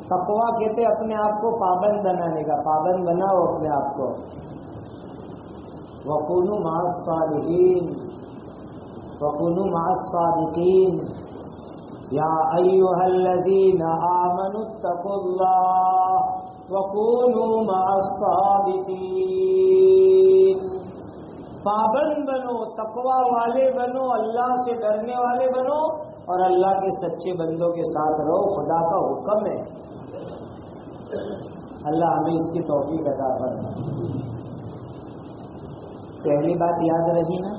تقویٰ کہتے اپنے آپ کو پابند بنانے کا، پابند بناؤ اپنے آپ کو. وَكُونُوا مَعَ الصَّالِحِينَ وَكُونُوا مَعَ الصَّادِقِينَ. یا ایھا الذین آمنوا اتقوا اللہ وَكُونُوا مَعَ الصَّادِقِينَ. پابند بنو، تقویٰ والے بنو، اللہ سے ڈرنے والے بنو اور اللہ کے سچے بندوں کے ساتھ رہو. خدا کا حکم ہے. اللہ ہمیں اس کی توفیق عطا فرمائے. پہلی بات یاد رہی نا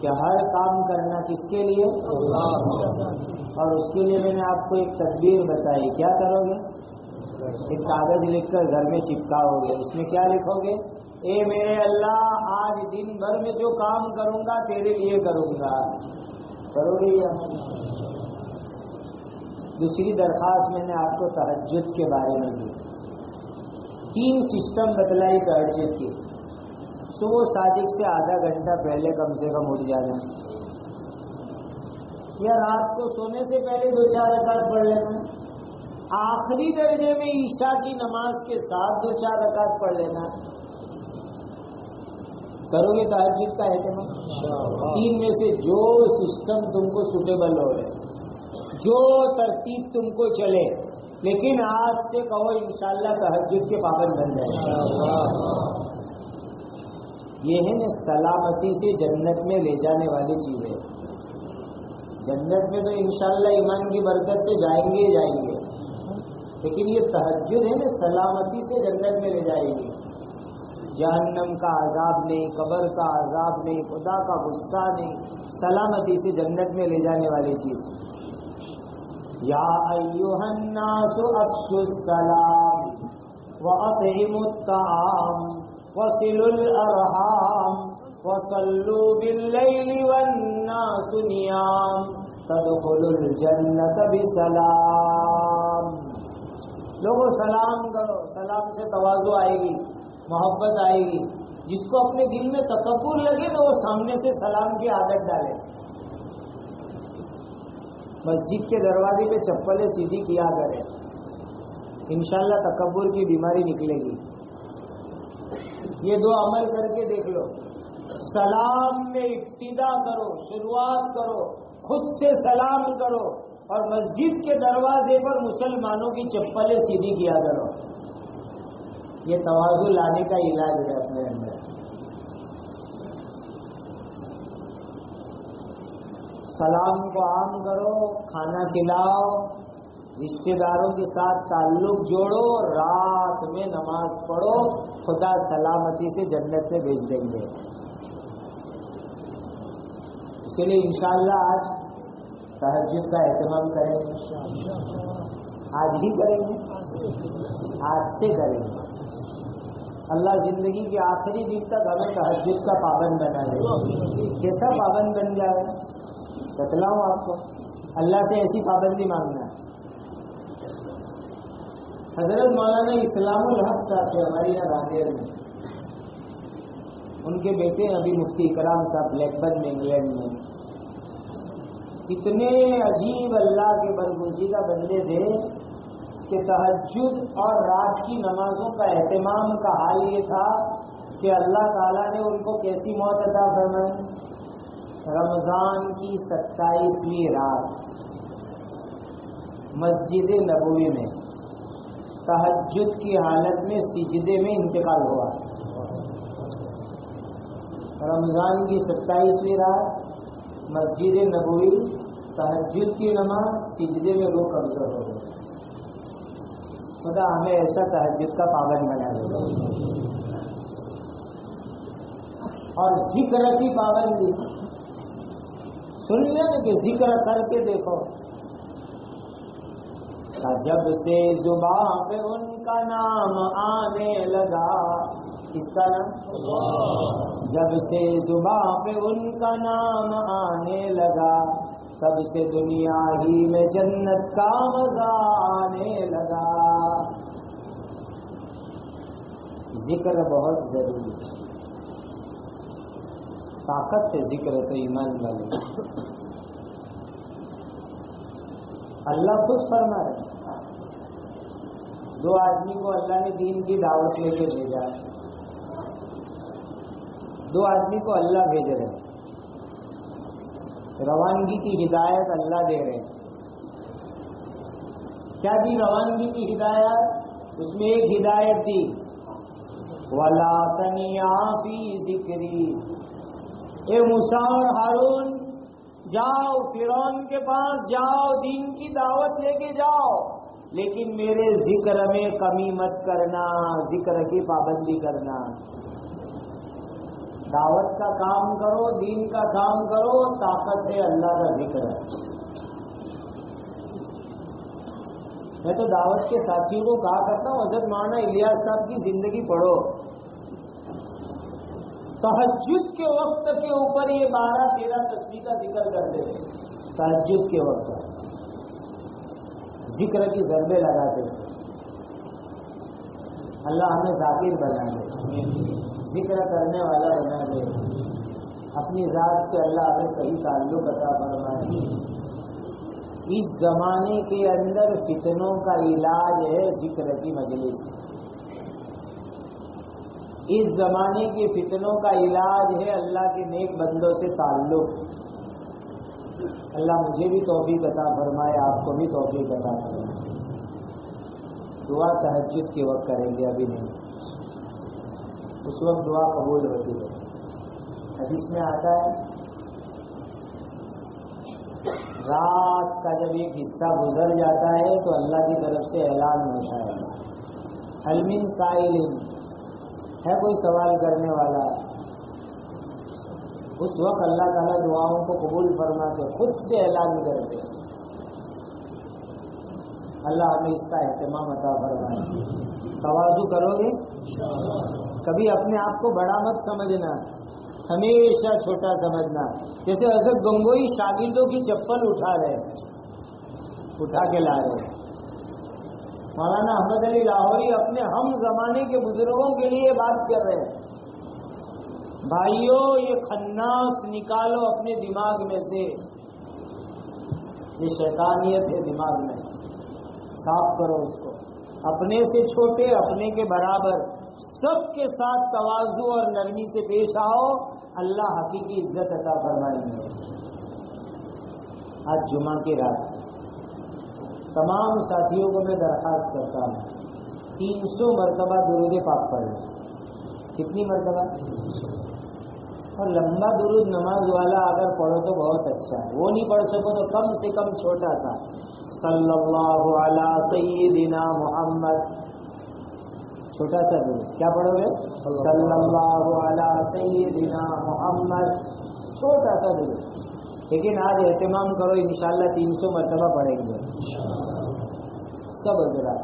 کہ ہر کام کرنا کس کے لیے؟ اور اس کے لیے میں نے آپ کو ایک تدبیر بتائی. کیا کرو گے؟ ایک کاغذ لکھ کر گھر میں چپکاؤ گے. اس میں کیا لکھو گے؟ اے میرے اللہ، آج دن بھر میں جو کام کروں گا تیرے لیے کروں گا. کرو گے یا دوسری درخواست میں نے آپ کو تہجد کے بارے میں دی. 3 سسٹم بتلائی تہجد کی. صبح صادق سے آدھا گھنٹہ پہلے کم سے کم اٹھ جانا، یا رات کو سونے سے پہلے 2-4 رکعت پڑھ لینا. آخری درجے میں عشاء کی نماز کے ساتھ 2-4 رکعت پڑھ لینا. کرو گے تہجد کا اہتمام؟ 3 میں سے جو سسٹم تم کو سوٹیبل ہو رہے، جو ترتیب تم کو چلے، لیکن آج سے کہو انشاءاللہ تہجد کے پابند بن جائے. یہ ہے نا سلامتی سے جنت میں لے جانے والی چیز ہے. جنت میں تو انشاءاللہ ایمان کی برکت سے جائیں گے ہی جائیں گے، لیکن یہ تہجد ہے نا سلامتی سے جنت میں لے جائے گی. جہنم کا عذاب نہیں، قبر کا عذاب نہیں، خدا کا غصہ نہیں، سلامتی سے جنت میں لے جانے والی چیز. یا ایھا الناس افشوا السلام واطعموا الطعام وصلوا الارحام وصلوا باللیل والناس نیام تدخلوا الجنة بسلام. لوگوں سلام کرو. سلام سے تواضع آئے گی، محبت آئے گی. جس کو اپنے دل میں تکبر لگے تو وہ سامنے سے سلام کی عادت ڈالے. مسجد کے دروازے پہ چپلیں سیدھی کیا کرے، انشاءاللہ تکبر کی بیماری نکلے گی. یہ 2 عمل کر کے دیکھ لو. سلام میں ابتدا کرو، شروعات کرو، خود سے سلام کرو، اور مسجد کے دروازے پر مسلمانوں کی چپلیں سیدھی کیا کرو. یہ تواضع لانے کا علاج ہے اپنے اندر. سلام کو عام کرو، کھانا کھلاؤ، رشتہ داروں کے ساتھ تعلق جوڑو، رات میں نماز پڑھو. خدا سلامتی سے جنت میں بھیج دیں گے. اسی لیے انشاءاللہ آج تہجد کا اہتمام کریں گے. آج ہی کریں گے، آج سے کریں گے. اللہ زندگی کے آخری دن تک ہمیں تہجد کا پابند بنا دے. کیسا پابند بن جائے بتلاؤں آپ کو. اللہ سے ایسی پابندی مانگنا ہے. حضرت مولانا اسلام الحق صاحب سے ہماری یہاں رانگیر میں، ان کے بیٹے ابھی مفتی اکرام صاحب بلیک برن میں انگلینڈ میں، اتنے عجیب اللہ کے برگزیدہ بندے تھے کہ تہجد اور رات کی نمازوں کا اہتمام کا حال یہ تھا کہ اللہ تعالیٰ نے ان کو کیسی موت عطا فرمائی. رمضان کی 27ویں رات مسجد نبوی میں تہجد کی حالت میں سجدے میں انتقال ہوا. رمضان کی 27ویں رات مسجد نبوی تہجد کی نماز سجدے میں وہ کمزور ہو گئی. خدا ہمیں ایسا تہجد کا پابند بنا دے. اور ذکر کی پابندی سن لیا نا کہ ذکر کر کے دیکھو. جب سے زباں پہ ان کا نام آنے لگا، کس کا نام؟ جب سے زباں پہ ان کا نام آنے لگا، تب سے دنیا ہی میں جنت کا مزہ آنے لگا۔ ذکر بہت ضروری ہے، طاقت ہے ذکر تو ایمان والے۔ اللہ خود فرما رہے ہیں، دو آدمی کو اللہ نے دین کی دعوت لے کے بھیجا، دو آدمی کو اللہ بھیج رہے ہیں، روانگی کی ہدایت اللہ دے رہے ہیں۔ کیا دی روانگی کی ہدایت؟ اس میں ایک ہدایت دی، وَلَا تَنِيَا فِي ذِكْرِي، اے موسیٰ اور ہارون جاؤ فرعون کے پاس، جاؤ دین کی دعوت لے کے جاؤ، لیکن میرے ذکر میں کمی مت کرنا، ذکر کی پابندی کرنا۔ دعوت کا کام کرو، دین کا کام کرو، طاقت ہے اللہ کا ذکر ہے۔ میں تو دعوت کے ساتھیوں کو کہا کرتا ہوں، حضرت مولانا الیاس صاحب کی زندگی پڑھو، تہجد کے وقت کے اوپر یہ 12-13 تسبیح کا ذکر کرتے تھے، تہجد کے وقت ذکر کی ضربیں لگاتے تھے۔ اللہ ہمیں ذاکر بنا دے، ذکر کرنے والا بنا دے، اپنی ذات سے اللہ ہمیں صحیح تعلق عطا فرمائے۔ اس زمانے کے اندر فتنوں کا علاج ہے ذکر کی مجلس، اس زمانے کے فتنوں کا علاج ہے اللہ کے نیک بندوں سے تعلق۔ اللہ مجھے بھی توفیق عطا فرمائے، آپ کو بھی توفیق عطا فرمائے۔ دعا تہجد کے وقت کریں گے، ابھی نہیں، اس وقت دعا قبول ہوتی ہے۔ حدیث میں آتا ہے رات کا جب ایک حصہ گزر جاتا ہے تو اللہ کی طرف سے اعلان ہوتا ہے، هل من سائل، ہے کوئی سوال کرنے والا؟ اس وقت اللہ تعالیٰ دعاؤں کو قبول فرماتے، خود سے اعلان کرتے۔ اللہ ہمیں اس کا اہتمام عطا فرمائے۔ تواضع کرو گے، کبھی اپنے آپ کو بڑا مت سمجھنا، ہمیشہ چھوٹا سمجھنا۔ جیسے حضرت گنگوئی شاگردوں کی چپل اٹھا کے لا رہے، مولانا احمد علی لاہوری اپنے ہم زمانے کے بزرگوں کے لیے بات کر رہے ہیں، بھائیوں یہ خناس نکالو اپنے دماغ میں سے، یہ شیطانیت ہے دماغ میں، صاف کرو اس کو، اپنے سے چھوٹے اپنے کے برابر سب کے ساتھ تواضع اور نرمی سے پیش آؤ، اللہ حقیقی عزت عطا فرمائیں گے۔ آج جمعہ کی رات تمام ساتھیوں کو میں درخواست کرتا ہوں 300 مرتبہ درود پاک پڑھیں۔ کتنی مرتبہ؟ اور لمبا درود نماز والا اگر پڑھو تو بہت اچھا ہے، وہ نہیں پڑھ سکو تو کم سے کم چھوٹا سا صلی اللہ علی سیدنا محمد، چھوٹا سا درود کیا پڑھو گے؟ صلی اللہ علی سیدنا محمد، چھوٹا سا درود۔ لیکن آج اہتمام کرو، انشاءاللہ 300 مرتبہ پڑھیں گے سب حضرات،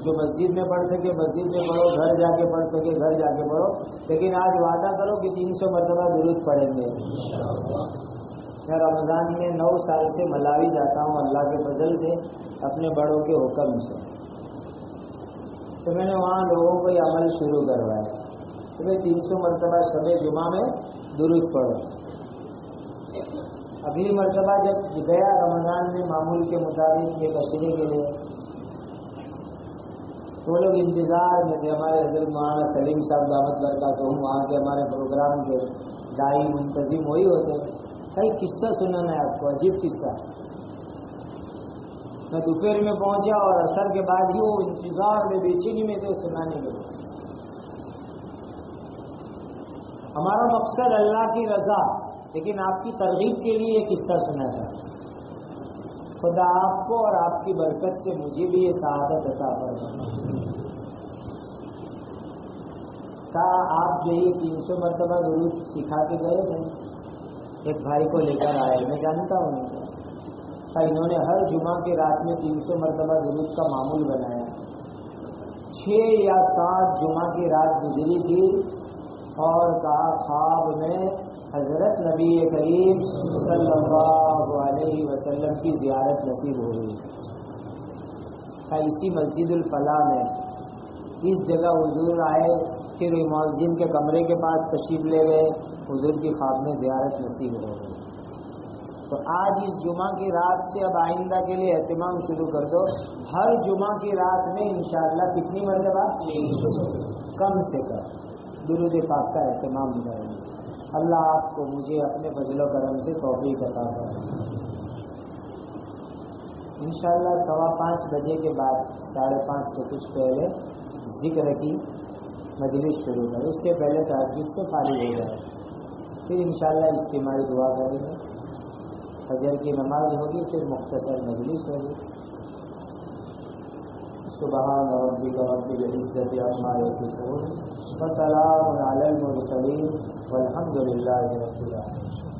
جو مسجد میں پڑھ سکے مسجد میں پڑھو، گھر جا کے پڑھ سکے گھر جا کے پڑھو، لیکن آج وعدہ کرو کہ 300 مرتبہ درود پڑھیں گے۔ میں رمضان میں 9 سال سے ملاوی جاتا ہوں اللہ کے فضل سے، اپنے بڑوں کے حکم سے، تو میں نے وہاں لوگوں کو یہ عمل شروع کروایا کہ بھائی 300 مرتبہ شب جمعہ میں درود پڑھو۔ اگلی مرتبہ جب گیا رمضان میں معمول کے مطابق یہ تشریح کے لیے، تو لوگ انتظار میں تھے، ہمارے حضرت مولانا سلیم صاحب دعوت برکاتہم وہاں کے ہمارے پروگرام کے دائی منتظم وہی ہوتے۔ کئی قصہ سننا ہے آپ کو، عجیب قصہ۔ میں دوپہر میں پہنچا اور عصر کے بعد ہی وہ انتظار میں بے چینی میں تھے سنانے کے لیے۔ ہمارا مقصد اللہ کی رضا، لیکن آپ کی ترغیب کے لیے یہ قصہ سنا تھا۔ خدا آپ کو اور آپ کی برکت سے مجھے بھی یہ سعادت عطا فرمائے۔ آپ جو یہ 300 مرتبہ درود سکھا کے گئے تھے، ایک بھائی کو لے کر آئے، میں جانتا ہوں انہوں نے ہر جمعہ کی رات میں 300 مرتبہ درود کا معمول بنایا. 6 یا 7 جمعہ کی رات گزری تھی اور کہا خواب میں حضرت نبی کریم صلی اللہ علیہ وسلم کی زیارت نصیب ہو گئی. اسی مسجد الفلاح میں اس جگہ حضور آئے، پھر مؤذن کے کمرے کے پاس تشریف لے گئے، حضور کی خواب میں زیارت نصیب ہو گئی. تو آج اس جمعہ کی رات سے اب آئندہ کے لیے اہتمام شروع کر دو. ہر جمعہ کی رات میں انشاءاللہ کتنی مرتبہ کم سے کم درود پاک کا اہتمام کریں. اللہ آپ کو مجھے اپنے فضل و کرم سے توفیق عطا کرے. انشاءاللہ 5:15 بجے کے بعد 5:30 سے کچھ پہلے ذکر کی مجلس شروع کریں. اس کے پہلے تہجد سے فارغ ہو جائے، پھر انشاءاللہ اجتماعی دعا کریں گے. فجر کی نماز ہوگی، پھر مختصر مجلس ہوگی. سبحان ربک رب العزت عما یصفون وسلام علی المرسلین والحمد للہ رب العالمین.